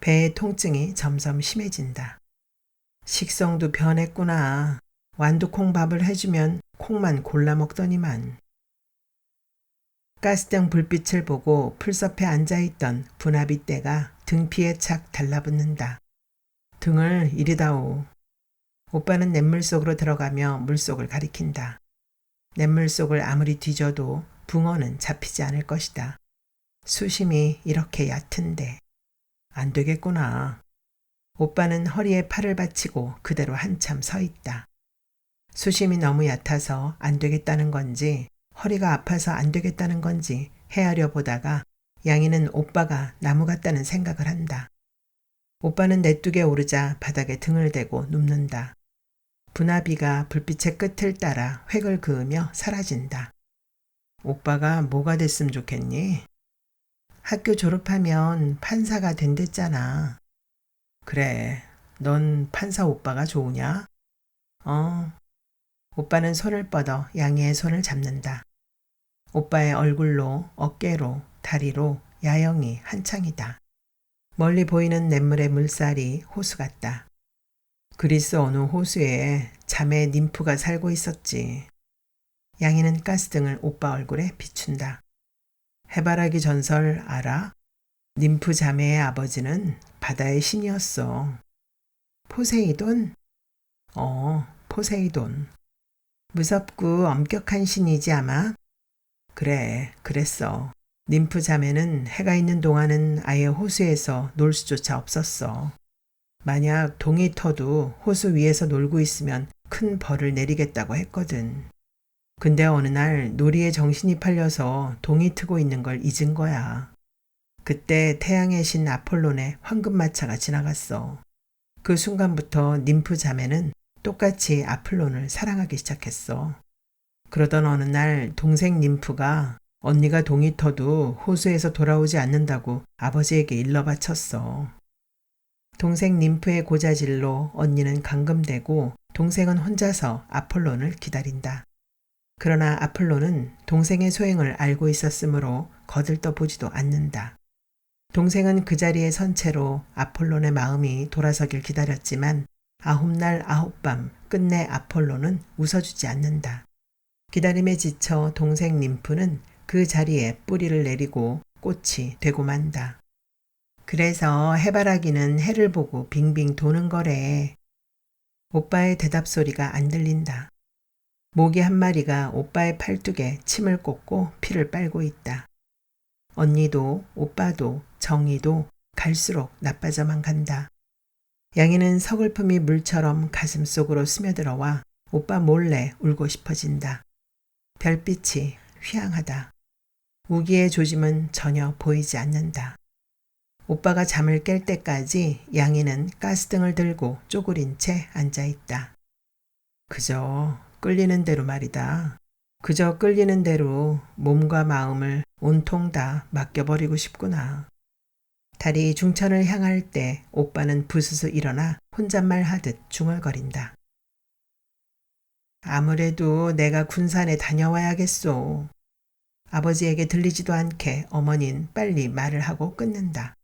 배의 통증이 점점 심해진다. 식성도 변했구나. 완두콩밥을 해주면 콩만 골라 먹더니만. 가스등 불빛을 보고 풀섭에 앉아있던 분화비 떼가 등피에 착 달라붙는다. 등을 이리다오. 오빠는 냇물 속으로 들어가며 물속을 가리킨다. 냇물 속을 아무리 뒤져도 붕어는 잡히지 않을 것이다. 수심이 이렇게 얕은데. 안 되겠구나. 오빠는 허리에 팔을 받치고 그대로 한참 서 있다. 수심이 너무 얕아서 안 되겠다는 건지 허리가 아파서 안 되겠다는 건지 헤아려 보다가 양이는 오빠가 나무 같다는 생각을 한다. 오빠는 내뚝에 오르자 바닥에 등을 대고 눕는다. 분화비가 불빛의 끝을 따라 획을 그으며 사라진다. 오빠가 뭐가 됐으면 좋겠니? 학교 졸업하면 판사가 된댔잖아. 그래, 넌 판사 오빠가 좋으냐? 오빠는 손을 뻗어 양이의 손을 잡는다. 오빠의 얼굴로, 어깨로, 다리로 야영이 한창이다. 멀리 보이는 냇물의 물살이 호수 같다. 그리스 어느 호수에 자매 님프가 살고 있었지. 양이는 가스등을 오빠 얼굴에 비춘다. 해바라기 전설 알아? 님프 자매의 아버지는 바다의 신이었어. 포세이돈? 포세이돈. 무섭고 엄격한 신이지 아마? 그래, 그랬어. 님프 자매는 해가 있는 동안은 아예 호수에서 놀 수조차 없었어. 만약 동이 터도 호수 위에서 놀고 있으면 큰 벌을 내리겠다고 했거든. 근데 어느 날 놀이에 정신이 팔려서 동이 트고 있는 걸 잊은 거야. 그때 태양의 신 아폴론의 황금마차가 지나갔어. 그 순간부터 님프 자매는 똑같이 아폴론을 사랑하기 시작했어. 그러던 어느 날 동생 님프가 언니가 동이 터도 호수에서 돌아오지 않는다고 아버지에게 일러 바쳤어. 동생 님프의 고자질로 언니는 감금되고 동생은 혼자서 아폴론을 기다린다. 그러나 아폴론은 동생의 소행을 알고 있었으므로 거들떠 보지도 않는다. 동생은 그 자리에 선 채로 아폴론의 마음이 돌아서길 기다렸지만 9날 9밤 끝내 아폴론은 웃어주지 않는다. 기다림에 지쳐 동생 님프는 그 자리에 뿌리를 내리고 꽃이 되고 만다. 그래서 해바라기는 해를 보고 빙빙 도는 거래. 오빠의 대답 소리가 안 들린다. 모기 한 마리가 오빠의 팔뚝에 침을 꽂고 피를 빨고 있다. 언니도 오빠도 정이도 갈수록 나빠져만 간다. 양이는 서글픔이 물처럼 가슴 속으로 스며들어와 오빠 몰래 울고 싶어진다. 별빛이 휘황하다. 우기의 조짐은 전혀 보이지 않는다. 오빠가 잠을 깰 때까지 양이는 가스등을 들고 쪼그린 채 앉아있다. 그저 끌리는 대로 말이다. 그저 끌리는 대로 몸과 마음을 온통 다 맡겨버리고 싶구나. 달이 중천을 향할 때 오빠는 부스스 일어나 혼잣말 하듯 중얼거린다. 아무래도 내가 군산에 다녀와야겠소. 아버지에게 들리지도 않게 어머니는 빨리 말을 하고 끊는다.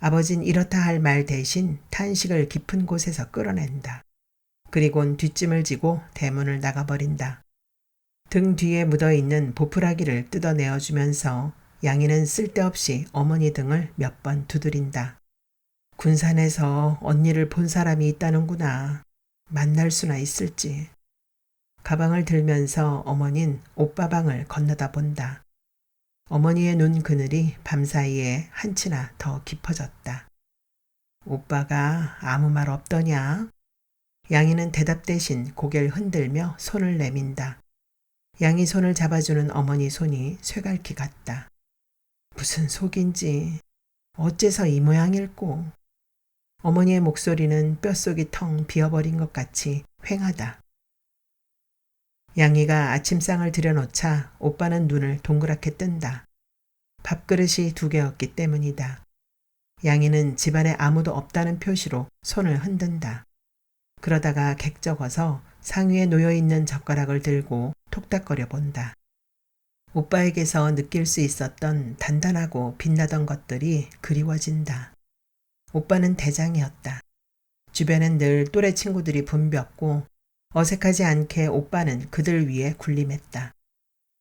아버진 이렇다 할 말 대신 탄식을 깊은 곳에서 끌어낸다. 그리곤 뒷짐을 지고 대문을 나가버린다. 등 뒤에 묻어있는 보풀하기를 뜯어내어주면서 양이는 쓸데없이 어머니 등을 몇 번 두드린다. 군산에서 언니를 본 사람이 있다는구나. 만날 수나 있을지. 가방을 들면서 어머닌 오빠 방을 건너다 본다. 어머니의 눈 그늘이 밤사이에 한치나 더 깊어졌다. 오빠가 아무 말 없더냐? 양이는 대답 대신 고개를 흔들며 손을 내민다. 양이 손을 잡아주는 어머니 손이 쇠갈기 같다. 무슨 속인지 어째서 이 모양일꼬. 어머니의 목소리는 뼛속이 텅 비어버린 것 같이 휑하다. 양이가 아침상을 들여놓자 오빠는 눈을 동그랗게 뜬다. 밥그릇이 2개였기 때문이다. 양이는 집안에 아무도 없다는 표시로 손을 흔든다. 그러다가 객적어서 상위에 놓여있는 젓가락을 들고 톡닥거려 본다. 오빠에게서 느낄 수 있었던 단단하고 빛나던 것들이 그리워진다. 오빠는 대장이었다. 주변엔 늘 또래 친구들이 붐볐고 어색하지 않게 오빠는 그들 위에 군림했다.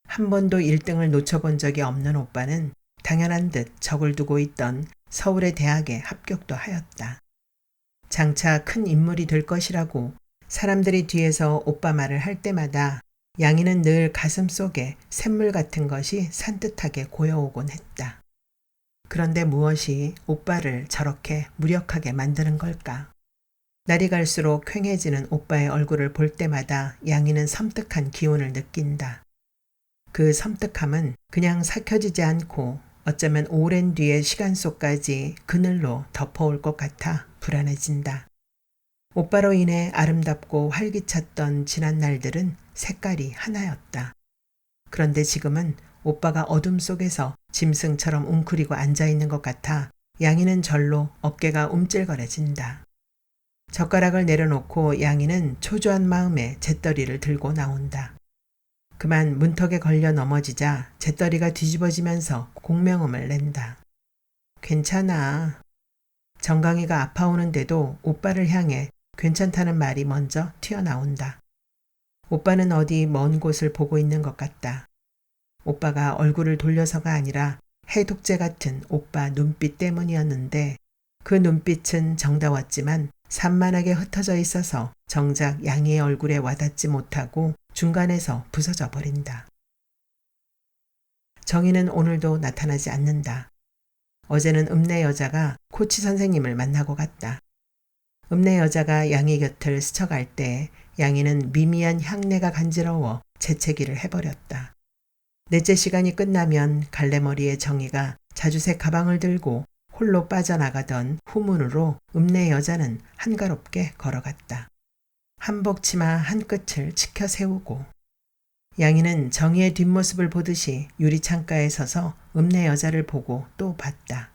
한 번도 1등을 놓쳐본 적이 없는 오빠는 당연한 듯 적을 두고 있던 서울의 대학에 합격도 하였다. 장차 큰 인물이 될 것이라고 사람들이 뒤에서 오빠 말을 할 때마다 양이는 늘 가슴 속에 샘물 같은 것이 산뜻하게 고여오곤 했다. 그런데 무엇이 오빠를 저렇게 무력하게 만드는 걸까? 날이 갈수록 퀭해지는 오빠의 얼굴을 볼 때마다 양이는 섬뜩한 기운을 느낀다. 그 섬뜩함은 그냥 삭혀지지 않고 어쩌면 오랜 뒤의 시간 속까지 그늘로 덮어올 것 같아 불안해진다. 오빠로 인해 아름답고 활기찼던 지난 날들은 색깔이 하나였다. 그런데 지금은 오빠가 어둠 속에서 짐승처럼 웅크리고 앉아있는 것 같아 양이는 절로 어깨가 움찔거려진다. 젓가락을 내려놓고 양이는 초조한 마음에 잿더리를 들고 나온다. 그만 문턱에 걸려 넘어지자 잿더리가 뒤집어지면서 공명음을 낸다. 괜찮아. 정강이가 아파오는데도 오빠를 향해 괜찮다는 말이 먼저 튀어나온다. 오빠는 어디 먼 곳을 보고 있는 것 같다. 오빠가 얼굴을 돌려서가 아니라 해독제 같은 오빠 눈빛 때문이었는데 그 눈빛은 정다웠지만 산만하게 흩어져 있어서 정작 양이의 얼굴에 와닿지 못하고 중간에서 부서져 버린다. 정희는 오늘도 나타나지 않는다. 어제는 읍내 여자가 코치 선생님을 만나고 갔다. 읍내 여자가 양이 곁을 스쳐갈 때 양이는 미미한 향내가 간지러워 재채기를 해버렸다. 넷째 시간이 끝나면 갈래머리의 정희가 자주색 가방을 들고 홀로 빠져나가던 후문으로 읍내 여자는 한가롭게 걸어갔다. 한복 치마 한 끝을 치켜 세우고 양이는 정희의 뒷모습을 보듯이 유리창가에 서서 읍내 여자를 보고 또 봤다.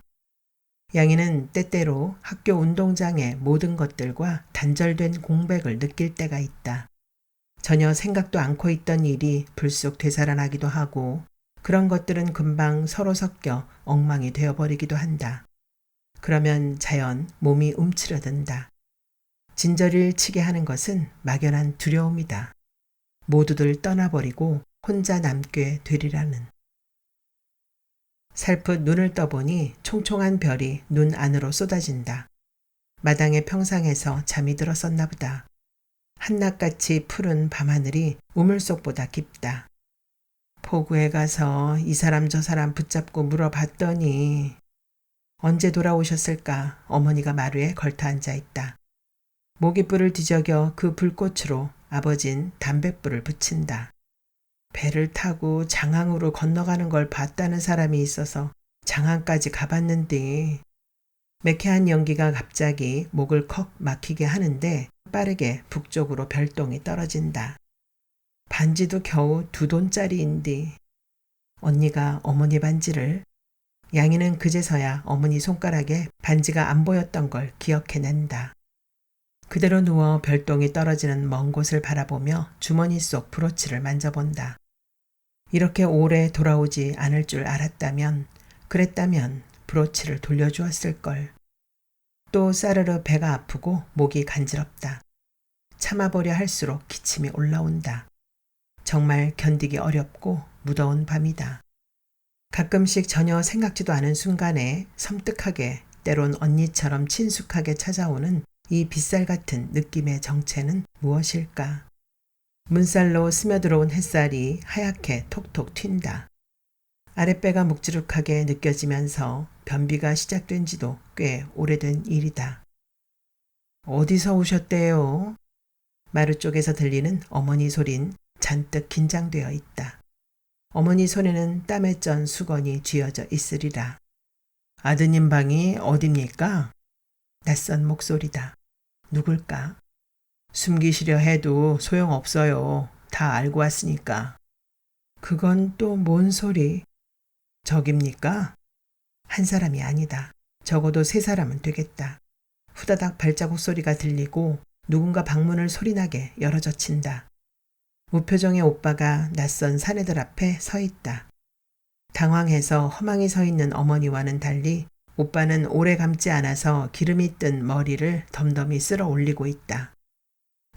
양이는 때때로 학교 운동장의 모든 것들과 단절된 공백을 느낄 때가 있다. 전혀 생각도 않고 있던 일이 불쑥 되살아나기도 하고 그런 것들은 금방 서로 섞여 엉망이 되어버리기도 한다. 그러면 자연 몸이 움츠러든다. 진저리를 치게 하는 것은 막연한 두려움이다. 모두들 떠나버리고 혼자 남게 되리라는. 살풋 눈을 떠보니 총총한 별이 눈 안으로 쏟아진다. 마당의 평상에서 잠이 들었었나 보다. 한낮같이 푸른 밤하늘이 우물속보다 깊다. 포구에 가서 이 사람 저 사람 붙잡고 물어봤더니 언제 돌아오셨을까 어머니가 마루에 걸터 앉아있다. 모깃불을 뒤적여 그 불꽃으로 아버진 담뱃불을 붙인다. 배를 타고 장항으로 건너가는 걸 봤다는 사람이 있어서 장항까지 가봤는데 매캐한 연기가 갑자기 목을 컥 막히게 하는데 빠르게 북쪽으로 별똥이 떨어진다. 반지도 겨우 2돈짜리인데 언니가 어머니 반지를 양이는 그제서야 어머니 손가락에 반지가 안 보였던 걸 기억해낸다. 그대로 누워 별똥이 떨어지는 먼 곳을 바라보며 주머니 속 브로치를 만져본다. 이렇게 오래 돌아오지 않을 줄 알았다면, 그랬다면 브로치를 돌려주었을걸. 또 싸르르 배가 아프고 목이 간지럽다. 참아보려 할수록 기침이 올라온다. 정말 견디기 어렵고 무더운 밤이다. 가끔씩 전혀 생각지도 않은 순간에 섬뜩하게 때론 언니처럼 친숙하게 찾아오는 이 빗살 같은 느낌의 정체는 무엇일까? 문살로 스며들어온 햇살이 하얗게 톡톡 튄다. 아랫배가 묵지룩하게 느껴지면서 변비가 시작된 지도 꽤 오래된 일이다. 어디서 오셨대요? 마루 쪽에서 들리는 어머니 소린 잔뜩 긴장되어 있다. 어머니 손에는 땀에 쩐 수건이 쥐어져 있으리라. 아드님 방이 어딥니까? 낯선 목소리다. 누굴까? 숨기시려 해도 소용없어요. 다 알고 왔으니까. 그건 또 뭔 소리? 적입니까? 한 사람이 아니다. 적어도 세 사람은 되겠다. 후다닥 발자국 소리가 들리고 누군가 방문을 소리나게 열어젖힌다. 무표정의 오빠가 낯선 사내들 앞에 서 있다. 당황해서 허망히 서 있는 어머니와는 달리 오빠는 오래 감지 않아서 기름이 뜬 머리를 덤덤히 쓸어 올리고 있다.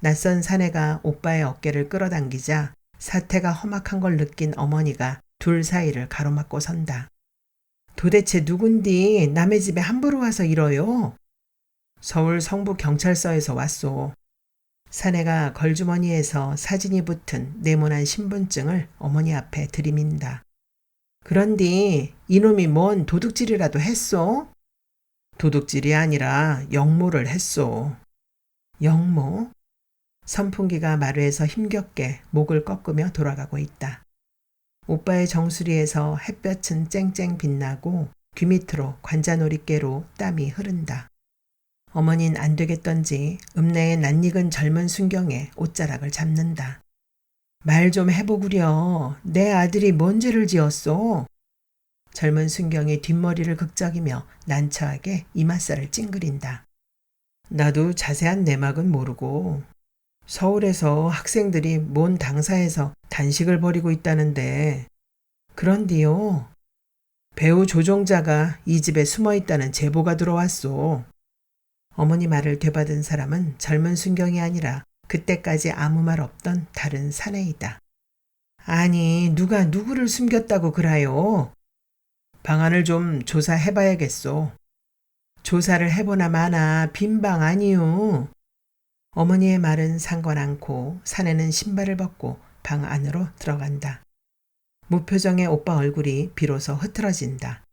낯선 사내가 오빠의 어깨를 끌어당기자 사태가 험악한 걸 느낀 어머니가 둘 사이를 가로막고 선다. 도대체 누군디 남의 집에 함부로 와서 이러요? 서울 성북경찰서에서 왔소. 사내가 걸주머니에서 사진이 붙은 네모난 신분증을 어머니 앞에 들이민다. 그런디 이놈이 뭔 도둑질이라도 했소? 도둑질이 아니라 역모를 했소. 역모? 선풍기가 마루에서 힘겹게 목을 꺾으며 돌아가고 있다. 오빠의 정수리에서 햇볕은 쨍쨍 빛나고 귀 밑으로 관자놀이깨로 땀이 흐른다. 어머닌 안 되겠던지 읍내의 낯익은 젊은 순경에 옷자락을 잡는다. 말 좀 해보구려. 내 아들이 뭔 죄를 지었소? 젊은 순경이 뒷머리를 극적이며 난처하게 이맛살을 찡그린다. 나도 자세한 내막은 모르고 서울에서 학생들이 뭔 당사에서 단식을 벌이고 있다는데 그런디요. 배우 조종자가 이 집에 숨어 있다는 제보가 들어왔소. 어머니 말을 되받은 사람은 젊은 순경이 아니라 그때까지 아무 말 없던 다른 사내이다. 아니 누가 누구를 숨겼다고 그라요? 방안을 좀 조사해봐야겠소. 조사를 해보나 마나 빈방 아니요. 어머니의 말은 상관 않고 사내는 신발을 벗고 방 안으로 들어간다. 무표정의 오빠 얼굴이 비로소 흐트러진다.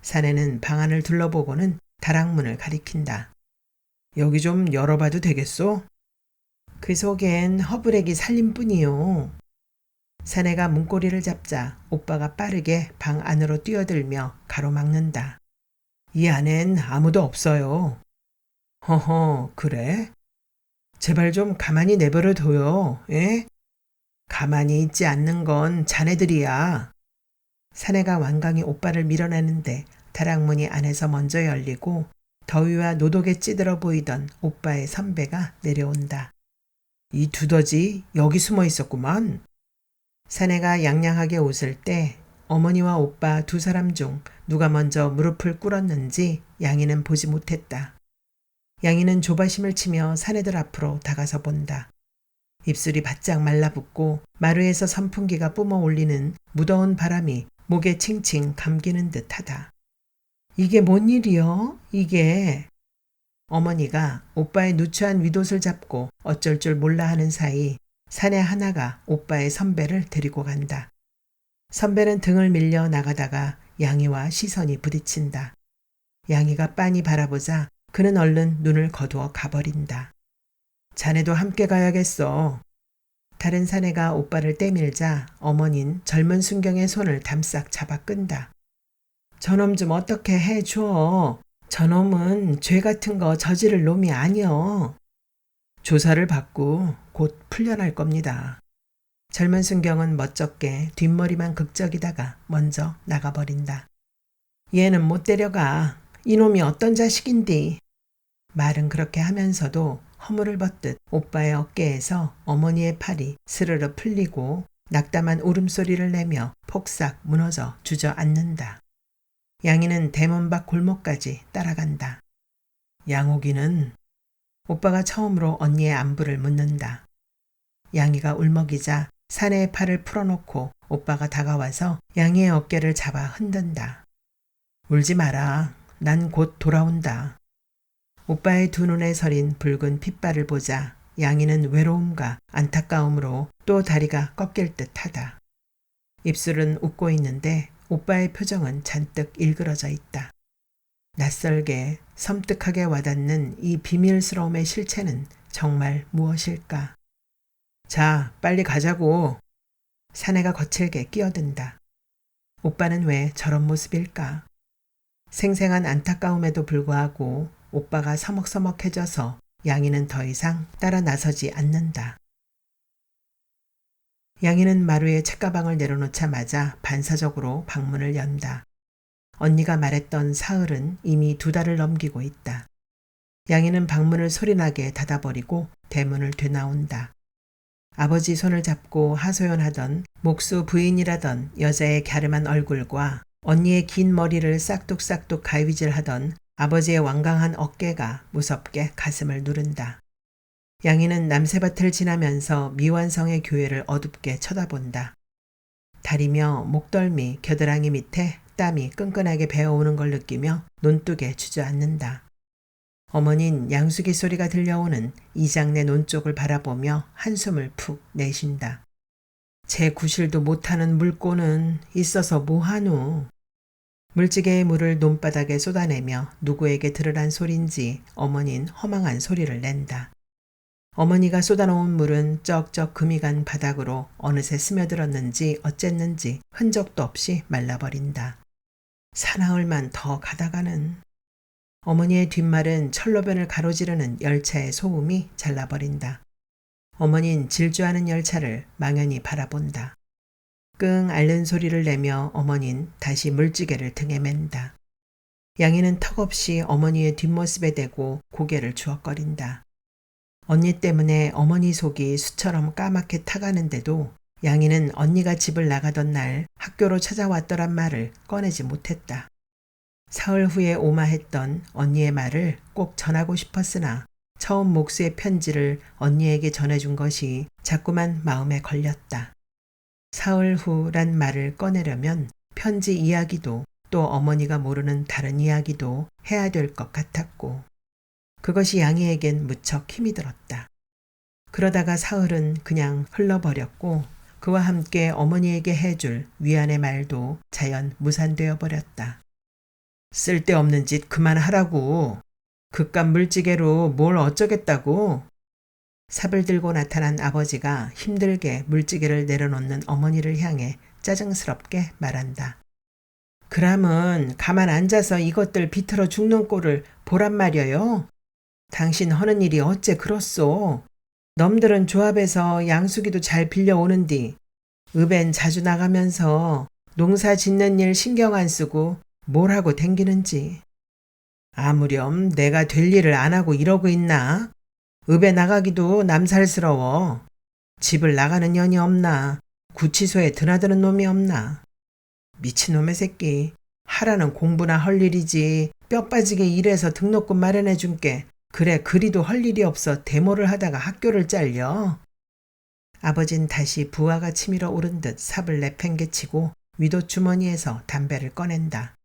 사내는 방 안을 둘러보고는 다락문을 가리킨다. 여기 좀 열어봐도 되겠소? 그 속엔 허브렉이 살림뿐이요. 사내가 문고리를 잡자 오빠가 빠르게 방 안으로 뛰어들며 가로막는다. 이 안엔 아무도 없어요. 허허, 그래? 제발 좀 가만히 내버려 둬요. 예? 가만히 있지 않는 건 자네들이야. 사내가 완강히 오빠를 밀어내는데 다락문이 안에서 먼저 열리고 더위와 노독에 찌들어 보이던 오빠의 선배가 내려온다. 이 두더지 여기 숨어 있었구만. 사내가 양양하게 웃을 때 어머니와 오빠 두 사람 중 누가 먼저 무릎을 꿇었는지 양이는 보지 못했다. 양이는 조바심을 치며 사내들 앞으로 다가서 본다. 입술이 바짝 말라붙고 마루에서 선풍기가 뿜어 올리는 무더운 바람이 목에 칭칭 감기는 듯하다. 이게 뭔 일이여? 이게. 어머니가 오빠의 누추한 윗옷을 잡고 어쩔 줄 몰라 하는 사이 사내 하나가 오빠의 선배를 데리고 간다. 선배는 등을 밀려 나가다가 양이와 시선이 부딪힌다. 양이가 빤히 바라보자 그는 얼른 눈을 거두어 가버린다. 자네도 함께 가야겠어. 다른 사내가 오빠를 떼밀자 어머닌 젊은 순경의 손을 담싹 잡아 끈다. 저놈 좀 어떻게 해줘. 저놈은 죄 같은 거 저지를 놈이 아니여. 조사를 받고 곧 풀려날 겁니다. 젊은 순경은 멋쩍게 뒷머리만 극적이다가 먼저 나가버린다. 얘는 못 데려가. 이놈이 어떤 자식인디. 말은 그렇게 하면서도 허물을 벗듯 오빠의 어깨에서 어머니의 팔이 스르르 풀리고 낙담한 울음소리를 내며 폭삭 무너져 주저앉는다. 양이는 대문 밖 골목까지 따라간다. 양옥이는 오빠가 처음으로 언니의 안부를 묻는다. 양이가 울먹이자 사내의 팔을 풀어놓고 오빠가 다가와서 양이의 어깨를 잡아 흔든다. 울지 마라. 난 곧 돌아온다. 오빠의 두 눈에 서린 붉은 핏발을 보자 양이는 외로움과 안타까움으로 또 다리가 꺾일 듯하다. 입술은 웃고 있는데 오빠의 표정은 잔뜩 일그러져 있다. 낯설게 섬뜩하게 와닿는 이 비밀스러움의 실체는 정말 무엇일까? 자, 빨리 가자고. 사내가 거칠게 끼어든다. 오빠는 왜 저런 모습일까? 생생한 안타까움에도 불구하고 오빠가 서먹서먹해져서 양이는 더 이상 따라 나서지 않는다. 양이는 마루에 책가방을 내려놓자마자 반사적으로 방문을 연다. 언니가 말했던 사흘은 이미 2달을 넘기고 있다. 양이는 방문을 소리나게 닫아버리고 대문을 되나온다. 아버지 손을 잡고 하소연하던 목수 부인이라던 여자의 갸름한 얼굴과 언니의 긴 머리를 싹둑싹둑 가위질하던 아버지의 완강한 어깨가 무섭게 가슴을 누른다. 양이는 남새밭을 지나면서 미완성의 교회를 어둡게 쳐다본다. 다리며 목덜미, 겨드랑이 밑에 땀이 끈끈하게 배어오는 걸 느끼며 논뚝에 주저앉는다. 어머닌 양수기 소리가 들려오는 이장내 논 쪽을 바라보며 한숨을 푹 내쉰다. 제 구실도 못하는 물고는 있어서 뭐하노. 물지개의 물을 논바닥에 쏟아내며 누구에게 들으란 소린지 어머닌 허망한 소리를 낸다. 어머니가 쏟아놓은 물은 쩍쩍 금이 간 바닥으로 어느새 스며들었는지 어쨌는지 흔적도 없이 말라버린다. 사나흘만 더 가다가는 어머니의 뒷말은 철로변을 가로지르는 열차의 소음이 잘라버린다. 어머닌 질주하는 열차를 망연히 바라본다. 끙 앓는 소리를 내며 어머닌 다시 물지개를 등에 맨다. 양이는 턱없이 어머니의 뒷모습에 대고 고개를 주걱거린다. 언니 때문에 어머니 속이 수처럼 까맣게 타가는데도 양이는 언니가 집을 나가던 날 학교로 찾아왔더란 말을 꺼내지 못했다. 사흘 후에 오마했던 언니의 말을 꼭 전하고 싶었으나 처음 목수의 편지를 언니에게 전해준 것이 자꾸만 마음에 걸렸다. 사흘 후란 말을 꺼내려면 편지 이야기도 또 어머니가 모르는 다른 이야기도 해야 될 것 같았고 그것이 양이에겐 무척 힘이 들었다. 그러다가 사흘은 그냥 흘러버렸고 그와 함께 어머니에게 해줄 위안의 말도 자연 무산되어 버렸다. 쓸데없는 짓 그만하라고. 그깟 물지개로 뭘 어쩌겠다고. 삽을 들고 나타난 아버지가 힘들게 물지개를 내려놓는 어머니를 향해 짜증스럽게 말한다. 그람은 가만 앉아서 이것들 비틀어 죽는 꼴을 보란 말이여요. 당신 하는 일이 어째 그렇소. 넘들은 조합에서 양수기도 잘 빌려오는디 읍엔 자주 나가면서 농사 짓는 일 신경 안 쓰고 뭘 하고 댕기는지. 아무렴 내가 될 일을 안 하고 이러고 있나? 읍에 나가기도 남살스러워. 집을 나가는 년이 없나? 구치소에 드나드는 놈이 없나? 미친놈의 새끼. 하라는 공부나 할 일이지 뼈 빠지게 일해서 등록금 마련해 준게 그래 그리도 할 일이 없어 데모를 하다가 학교를 잘려. 아버진 다시 부하가 치밀어 오른 듯 삽을 내팽개치고 위도 주머니에서 담배를 꺼낸다.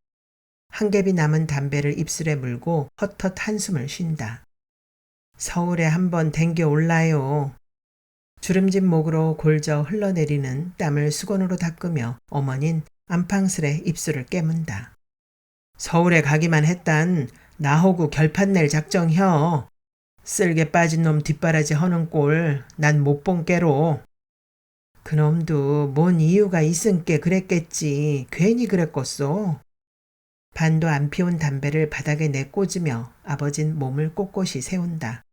한 갭이 남은 담배를 입술에 물고 헛헛 한숨을 쉰다. 서울에 한번 댕겨 올라요. 주름진 목으로 골저 흘러내리는 땀을 수건으로 닦으며 어머닌 안팡스레 입술을 깨문다. 서울에 가기만 했단 나하고 결판 낼 작정혀. 쓸개 빠진 놈 뒷바라지 허는 꼴 난 못 본 깨로. 그놈도 뭔 이유가 있은께 그랬겠지. 괜히 그랬겠소. 반도 안 피운 담배를 바닥에 내꽂으며 아버진 몸을 꼿꼿이 세운다.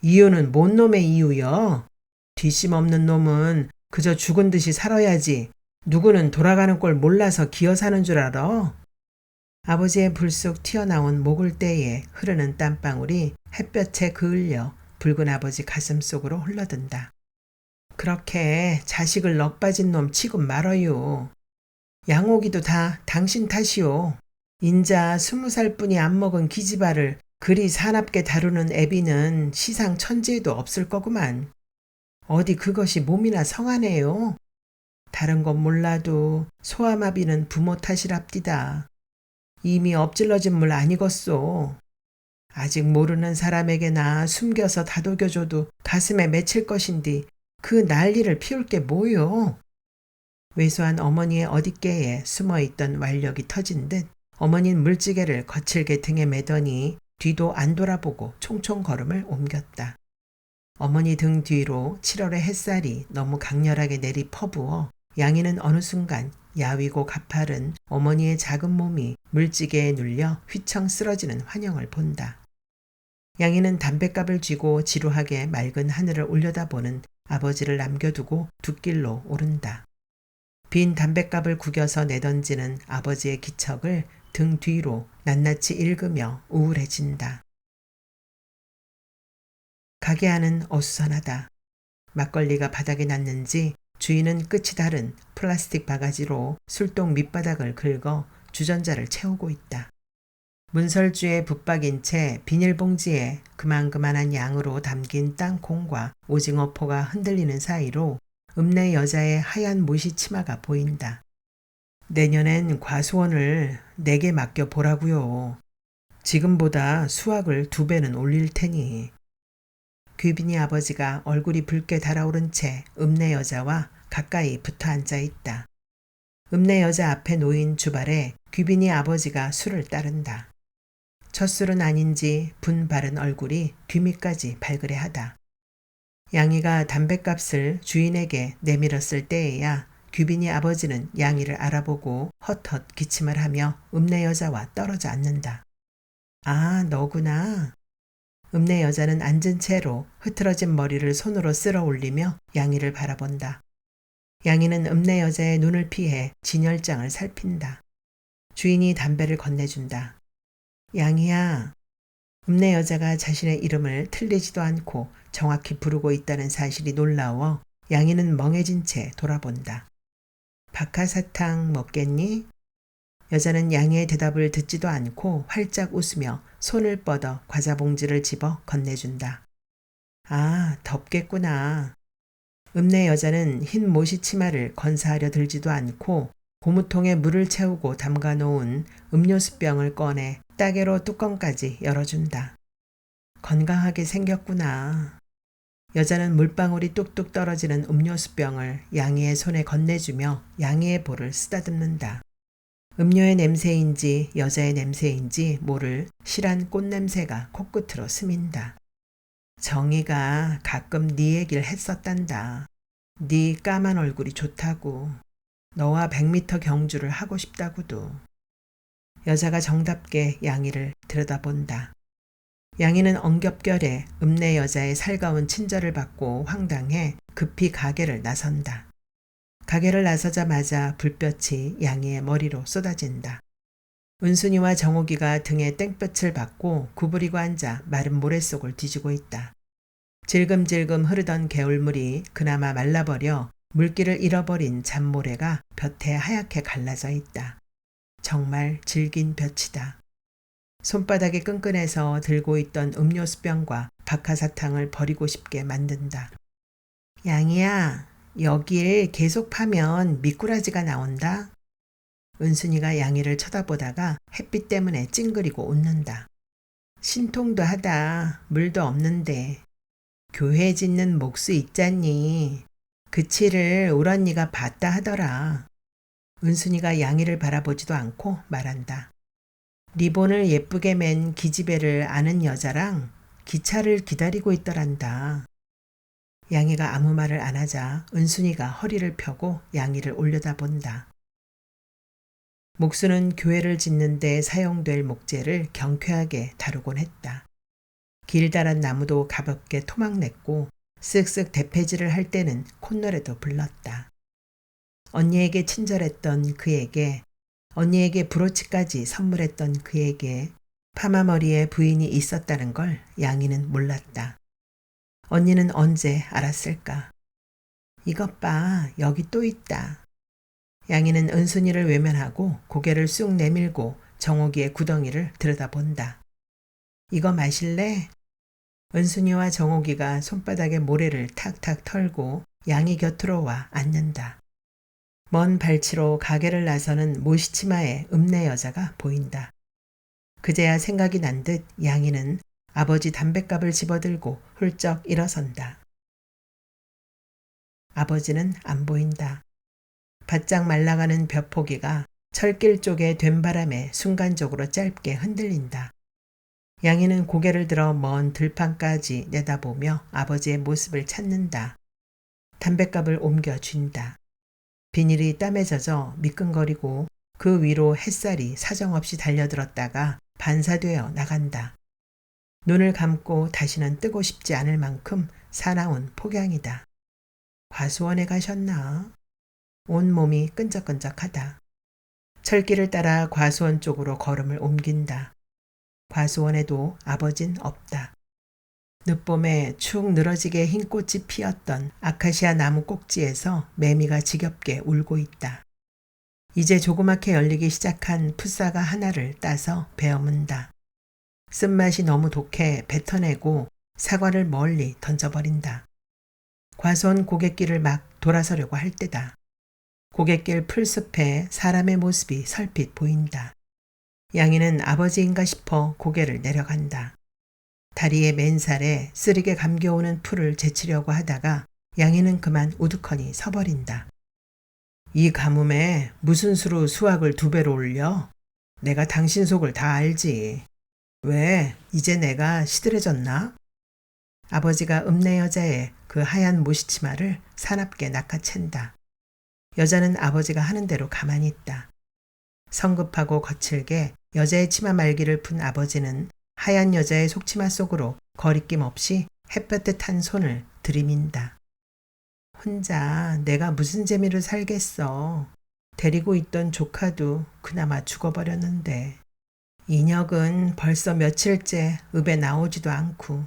이유는 뭔 놈의 이유여? 뒷심 없는 놈은 그저 죽은 듯이 살아야지. 누구는 돌아가는 꼴 몰라서 기어 사는 줄 알아? 아버지의 불쑥 튀어나온 목을대에 흐르는 땀방울이 햇볕에 그을려 붉은 아버지 가슴 속으로 흘러든다. 그렇게 자식을 넋빠진 놈 취급 말어요. 양옥이도 다 당신 탓이오. 인자 20살뿐이 안 먹은 기집아를 그리 사납게 다루는 애비는 시상 천지에도 없을 거구만. 어디 그것이 몸이나 성하네요. 다른 건 몰라도 소아마비는 부모 탓이랍디다. 이미 엎질러진 물 아니겠소. 아직 모르는 사람에게나 숨겨서 다독여줘도 가슴에 맺힐 것인디 그 난리를 피울 게 뭐요. 왜소한 어머니의 어디께에 숨어있던 완력이 터진 듯 어머니는 물지개를 거칠게 등에 매더니 뒤도 안 돌아보고 총총 걸음을 옮겼다. 어머니 등 뒤로 7월의 햇살이 너무 강렬하게 내리 퍼부어 양이는 어느 순간 야위고 가파른 어머니의 작은 몸이 물지개에 눌려 휘청 쓰러지는 환영을 본다. 양이는 담뱃갑을 쥐고 지루하게 맑은 하늘을 올려다보는 아버지를 남겨두고 둑길로 오른다. 빈 담뱃갑을 구겨서 내던지는 아버지의 기척을 등 뒤로 낱낱이 읽으며 우울해진다. 가게 안은 어수선하다. 막걸리가 바닥에 났는지 주인은 끝이 다른 플라스틱 바가지로 술동 밑바닥을 긁어 주전자를 채우고 있다. 문설주에 붙박인 채 비닐봉지에 그만한 양으로 담긴 땅콩과 오징어포가 흔들리는 사이로 읍내 여자의 하얀 모시 치마가 보인다. 내년엔 과수원을 내게 맡겨보라고요. 지금보다 수확을 2배는 올릴 테니. 귀빈이 아버지가 얼굴이 붉게 달아오른 채 읍내 여자와 가까이 붙어 앉아 있다. 읍내 여자 앞에 놓인 주발에 귀빈이 아버지가 술을 따른다. 첫 술은 아닌지 분 바른 얼굴이 뒤밑까지 발그레하다. 양이가 담뱃값을 주인에게 내밀었을 때에야 귀빈이 아버지는 양이를 알아보고 헛헛 기침을 하며 읍내 여자와 떨어져 앉는다. 아, 너구나. 읍내 여자는 앉은 채로 흐트러진 머리를 손으로 쓸어 올리며 양이를 바라본다. 양이는 읍내 여자의 눈을 피해 진열장을 살핀다. 주인이 담배를 건네준다. 양이야. 읍내 여자가 자신의 이름을 틀리지도 않고 정확히 부르고 있다는 사실이 놀라워 양이는 멍해진 채 돌아본다. 박하사탕 먹겠니? 여자는 양이의 대답을 듣지도 않고 활짝 웃으며 손을 뻗어 과자 봉지를 집어 건네준다. 아, 덥겠구나. 읍내 여자는 흰 모시 치마를 건사하려 들지도 않고 고무통에 물을 채우고 담가 놓은 음료수병을 꺼내 따개로 뚜껑까지 열어준다. 건강하게 생겼구나. 여자는 물방울이 뚝뚝 떨어지는 음료수병을 양이의 손에 건네주며 양이의 볼을 쓰다듬는다. 음료의 냄새인지 여자의 냄새인지 모를 실한 꽃냄새가 코끝으로 스민다. 정이가 가끔 네 얘기를 했었단다. 네 까만 얼굴이 좋다고. 너와 100m 경주를 하고 싶다고도. 여자가 정답게 양이를 들여다본다. 양이는 엉겹결에 읍내 여자의 살가운 친절을 받고 황당해 급히 가게를 나선다. 가게를 나서자마자 불볕이 양이의 머리로 쏟아진다. 은순이와 정옥이가 등에 땡볕을 받고 구부리고 앉아 마른 모래 속을 뒤지고 있다. 질금질금 흐르던 개울물이 그나마 말라버려 물기를 잃어버린 잔모래가 볕에 하얗게 갈라져 있다. 정말 질긴 볕이다. 손바닥이 끈끈해서 들고 있던 음료수병과 박하사탕을 버리고 싶게 만든다. 양이야, 여길 계속 파면 미꾸라지가 나온다. 은순이가 양이를 쳐다보다가 햇빛 때문에 찡그리고 웃는다. 신통도 하다. 물도 없는데. 교회 짓는 목수 있잖니. 그 치를 울 언니가 봤다 하더라. 은순이가 양이를 바라보지도 않고 말한다. 리본을 예쁘게 맨 기집애를 아는 여자랑 기차를 기다리고 있더란다. 양이가 아무 말을 안 하자 은순이가 허리를 펴고 양이를 올려다본다. 목수는 교회를 짓는 데 사용될 목재를 경쾌하게 다루곤 했다. 길다란 나무도 가볍게 토막냈고 쓱쓱 대패질을 할 때는 콧노래도 불렀다. 언니에게 친절했던 그에게, 언니에게 브로치까지 선물했던 그에게 파마머리에 부인이 있었다는 걸 양이는 몰랐다. 언니는 언제 알았을까? 이것 봐, 여기 또 있다. 양이는 은순이를 외면하고 고개를 쑥 내밀고 정옥이의 구덩이를 들여다본다. 이거 마실래? 은순이와 정옥이가 손바닥에 모래를 탁탁 털고 양이 곁으로 와 앉는다. 먼 발치로 가게를 나서는 모시치마의 읍내 여자가 보인다. 그제야 생각이 난 듯 양이는 아버지 담뱃갑을 집어들고 훌쩍 일어선다. 아버지는 안 보인다. 바짝 말라가는 벼포기가 철길 쪽의 된바람에 순간적으로 짧게 흔들린다. 양이는 고개를 들어 먼 들판까지 내다보며 아버지의 모습을 찾는다. 담뱃갑을 옮겨쥔다. 비닐이 땀에 젖어 미끈거리고 그 위로 햇살이 사정없이 달려들었다가 반사되어 나간다. 눈을 감고 다시는 뜨고 싶지 않을 만큼 사나운 폭양이다. 과수원에 가셨나? 온몸이 끈적끈적하다. 철길을 따라 과수원 쪽으로 걸음을 옮긴다. 과수원에도 아버진 없다. 늦봄에 축 늘어지게 흰 꽃이 피었던 아카시아 나무 꼭지에서 매미가 지겹게 울고 있다. 이제 조그맣게 열리기 시작한 풋사과 하나를 따서 베어문다. 쓴맛이 너무 독해 뱉어내고 사과를 멀리 던져버린다. 과수원 고갯길을 막 돌아서려고 할 때다. 고갯길 풀숲에 사람의 모습이 설핏 보인다. 양이는 아버지인가 싶어 고개를 내려간다. 다리의 맨살에 쓰리게 감겨오는 풀을 제치려고 하다가 양이는 그만 우두커니 서버린다. 이 가뭄에 무슨 수로 수확을 2배로 올려? 내가 당신 속을 다 알지. 왜 이제 내가 시들해졌나? 아버지가 읍내 여자의 그 하얀 모시치마를 사납게 낚아챈다. 여자는 아버지가 하는 대로 가만히 있다. 성급하고 거칠게 여자의 치마 말기를 푼 아버지는 하얀 여자의 속치마 속으로 거리낌 없이 햇볕에 탄 손을 들이민다. 혼자 내가 무슨 재미로 살겠어. 데리고 있던 조카도 그나마 죽어버렸는데. 인혁은 벌써 며칠째 읍에 나오지도 않고.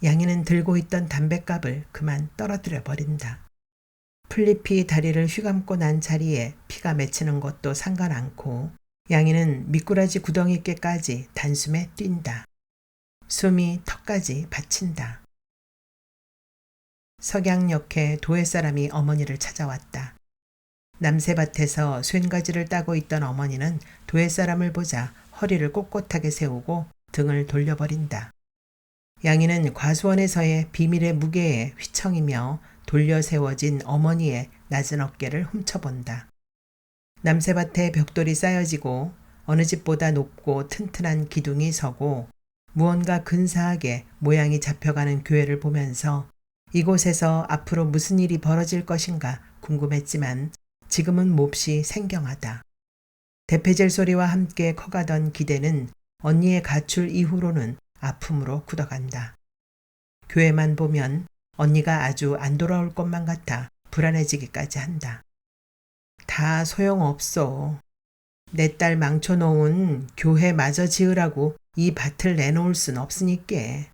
양이는 들고 있던 담뱃갑을 그만 떨어뜨려 버린다. 풀잎이 다리를 휘감고 난 자리에 피가 맺히는 것도 상관 않고 양이는 미꾸라지 구덩이께까지 단숨에 뛴다. 숨이 턱까지 받친다. 석양역에 도회 사람이 어머니를 찾아왔다. 남새밭에서 쇤가지를 따고 있던 어머니는 도회 사람을 보자 허리를 꼿꼿하게 세우고 등을 돌려버린다. 양이는 과수원에서의 비밀의 무게에 휘청이며 돌려 세워진 어머니의 낮은 어깨를 훔쳐본다. 남새밭에 벽돌이 쌓여지고 어느 집보다 높고 튼튼한 기둥이 서고 무언가 근사하게 모양이 잡혀가는 교회를 보면서 이곳에서 앞으로 무슨 일이 벌어질 것인가 궁금했지만 지금은 몹시 생경하다. 대패질 소리와 함께 커가던 기대는 언니의 가출 이후로는 아픔으로 굳어간다. 교회만 보면 언니가 아주 안 돌아올 것만 같아 불안해지기까지 한다. 다 소용없어. 내 딸 망쳐놓은 교회 마저 지으라고 이 밭을 내놓을 순 없으니께.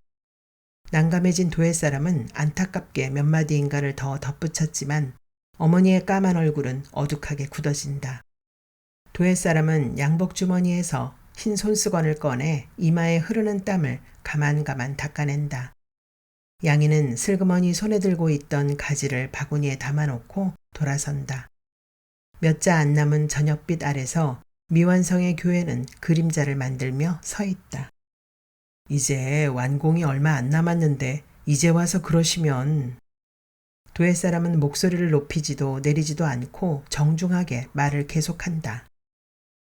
난감해진 도회 사람은 안타깝게 몇 마디 인가를 더 덧붙였지만 어머니의 까만 얼굴은 어둑하게 굳어진다. 도회 사람은 양복 주머니에서 흰 손수건을 꺼내 이마에 흐르는 땀을 가만가만 닦아낸다. 양이는 슬그머니 손에 들고 있던 가지를 바구니에 담아놓고 돌아선다. 몇 자 안 남은 저녁빛 아래서 미완성의 교회는 그림자를 만들며 서 있다. 이제 완공이 얼마 안 남았는데 이제 와서 그러시면. 도회 사람은 목소리를 높이지도 내리지도 않고 정중하게 말을 계속한다.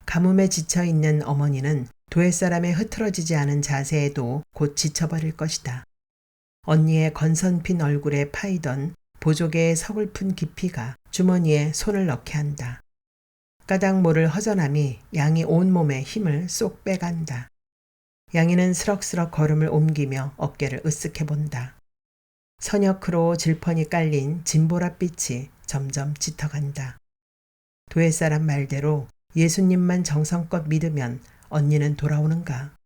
가뭄에 지쳐있는 어머니는 도회 사람의 흐트러지지 않은 자세에도 곧 지쳐버릴 것이다. 언니의 건선핀 얼굴에 파이던 보조개의 서글픈 깊이가 주머니에 손을 넣게 한다. 까닭 모를 허전함이 양이 온몸에 힘을 쏙 빼간다. 양이는 스럭스럭 걸음을 옮기며 어깨를 으쓱해 본다. 선역으로 질펀이 깔린 진보랏빛이 점점 짙어간다. 도회 사람 말대로 예수님만 정성껏 믿으면 언니는 돌아오는가?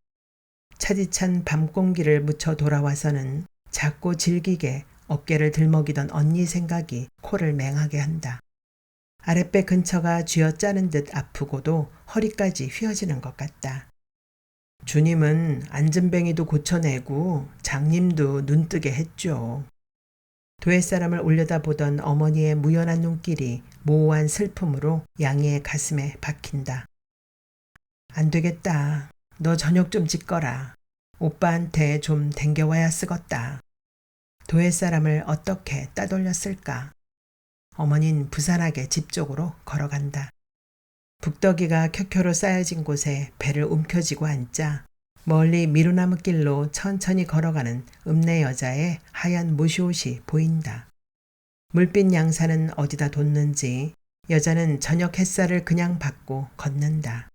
차디찬 밤 공기를 묻혀 돌아와서는 작고 질기게 어깨를 들먹이던 언니 생각이 코를 맹하게 한다. 아랫배 근처가 쥐어짜는 듯 아프고도 허리까지 휘어지는 것 같다. 주님은 안전뱅이도 고쳐내고 장님도 눈뜨게 했죠. 도회 사람을 올려다보던 어머니의 무연한 눈길이 모호한 슬픔으로 양이의 가슴에 박힌다. 안 되겠다. 너 저녁 좀 짓거라. 오빠한테 좀 댕겨와야 쓰겄다. 도회 사람을 어떻게 따돌렸을까? 어머닌 부산하게 집 쪽으로 걸어간다. 북덕이가 켜켜로 쌓여진 곳에 배를 움켜쥐고 앉자 멀리 미루나무 길로 천천히 걸어가는 읍내 여자의 하얀 무시옷이 보인다. 물빛 양산은 어디다 뒀는지 여자는 저녁 햇살을 그냥 받고 걷는다.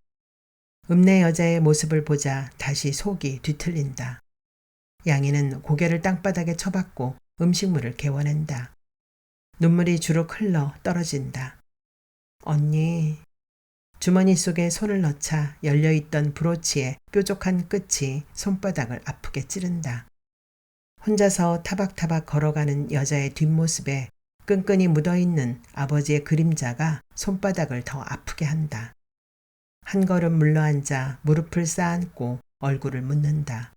읍내 여자의 모습을 보자 다시 속이 뒤틀린다. 양이는 고개를 땅바닥에 쳐박고 음식물을 개워낸다. 눈물이 주룩 흘러 떨어진다. 언니. 주머니 속에 손을 넣자 열려있던 브로치의 뾰족한 끝이 손바닥을 아프게 찌른다. 혼자서 타박타박 걸어가는 여자의 뒷모습에 끈끈이 묻어있는 아버지의 그림자가 손바닥을 더 아프게 한다. 한 걸음 물러앉아 무릎을 쌓안고 얼굴을 묻는다.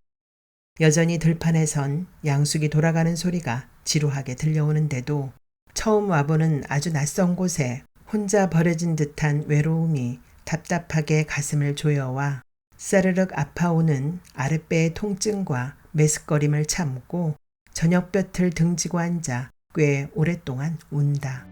여전히 들판에선 양숙이 돌아가는 소리가 지루하게 들려오는데도 처음 와보는 아주 낯선 곳에 혼자 버려진 듯한 외로움이 답답하게 가슴을 조여와 싸르륵 아파오는 아랫배의 통증과 메스꺼림을 참고 저녁볕을 등지고 앉아 꽤 오랫동안 운다.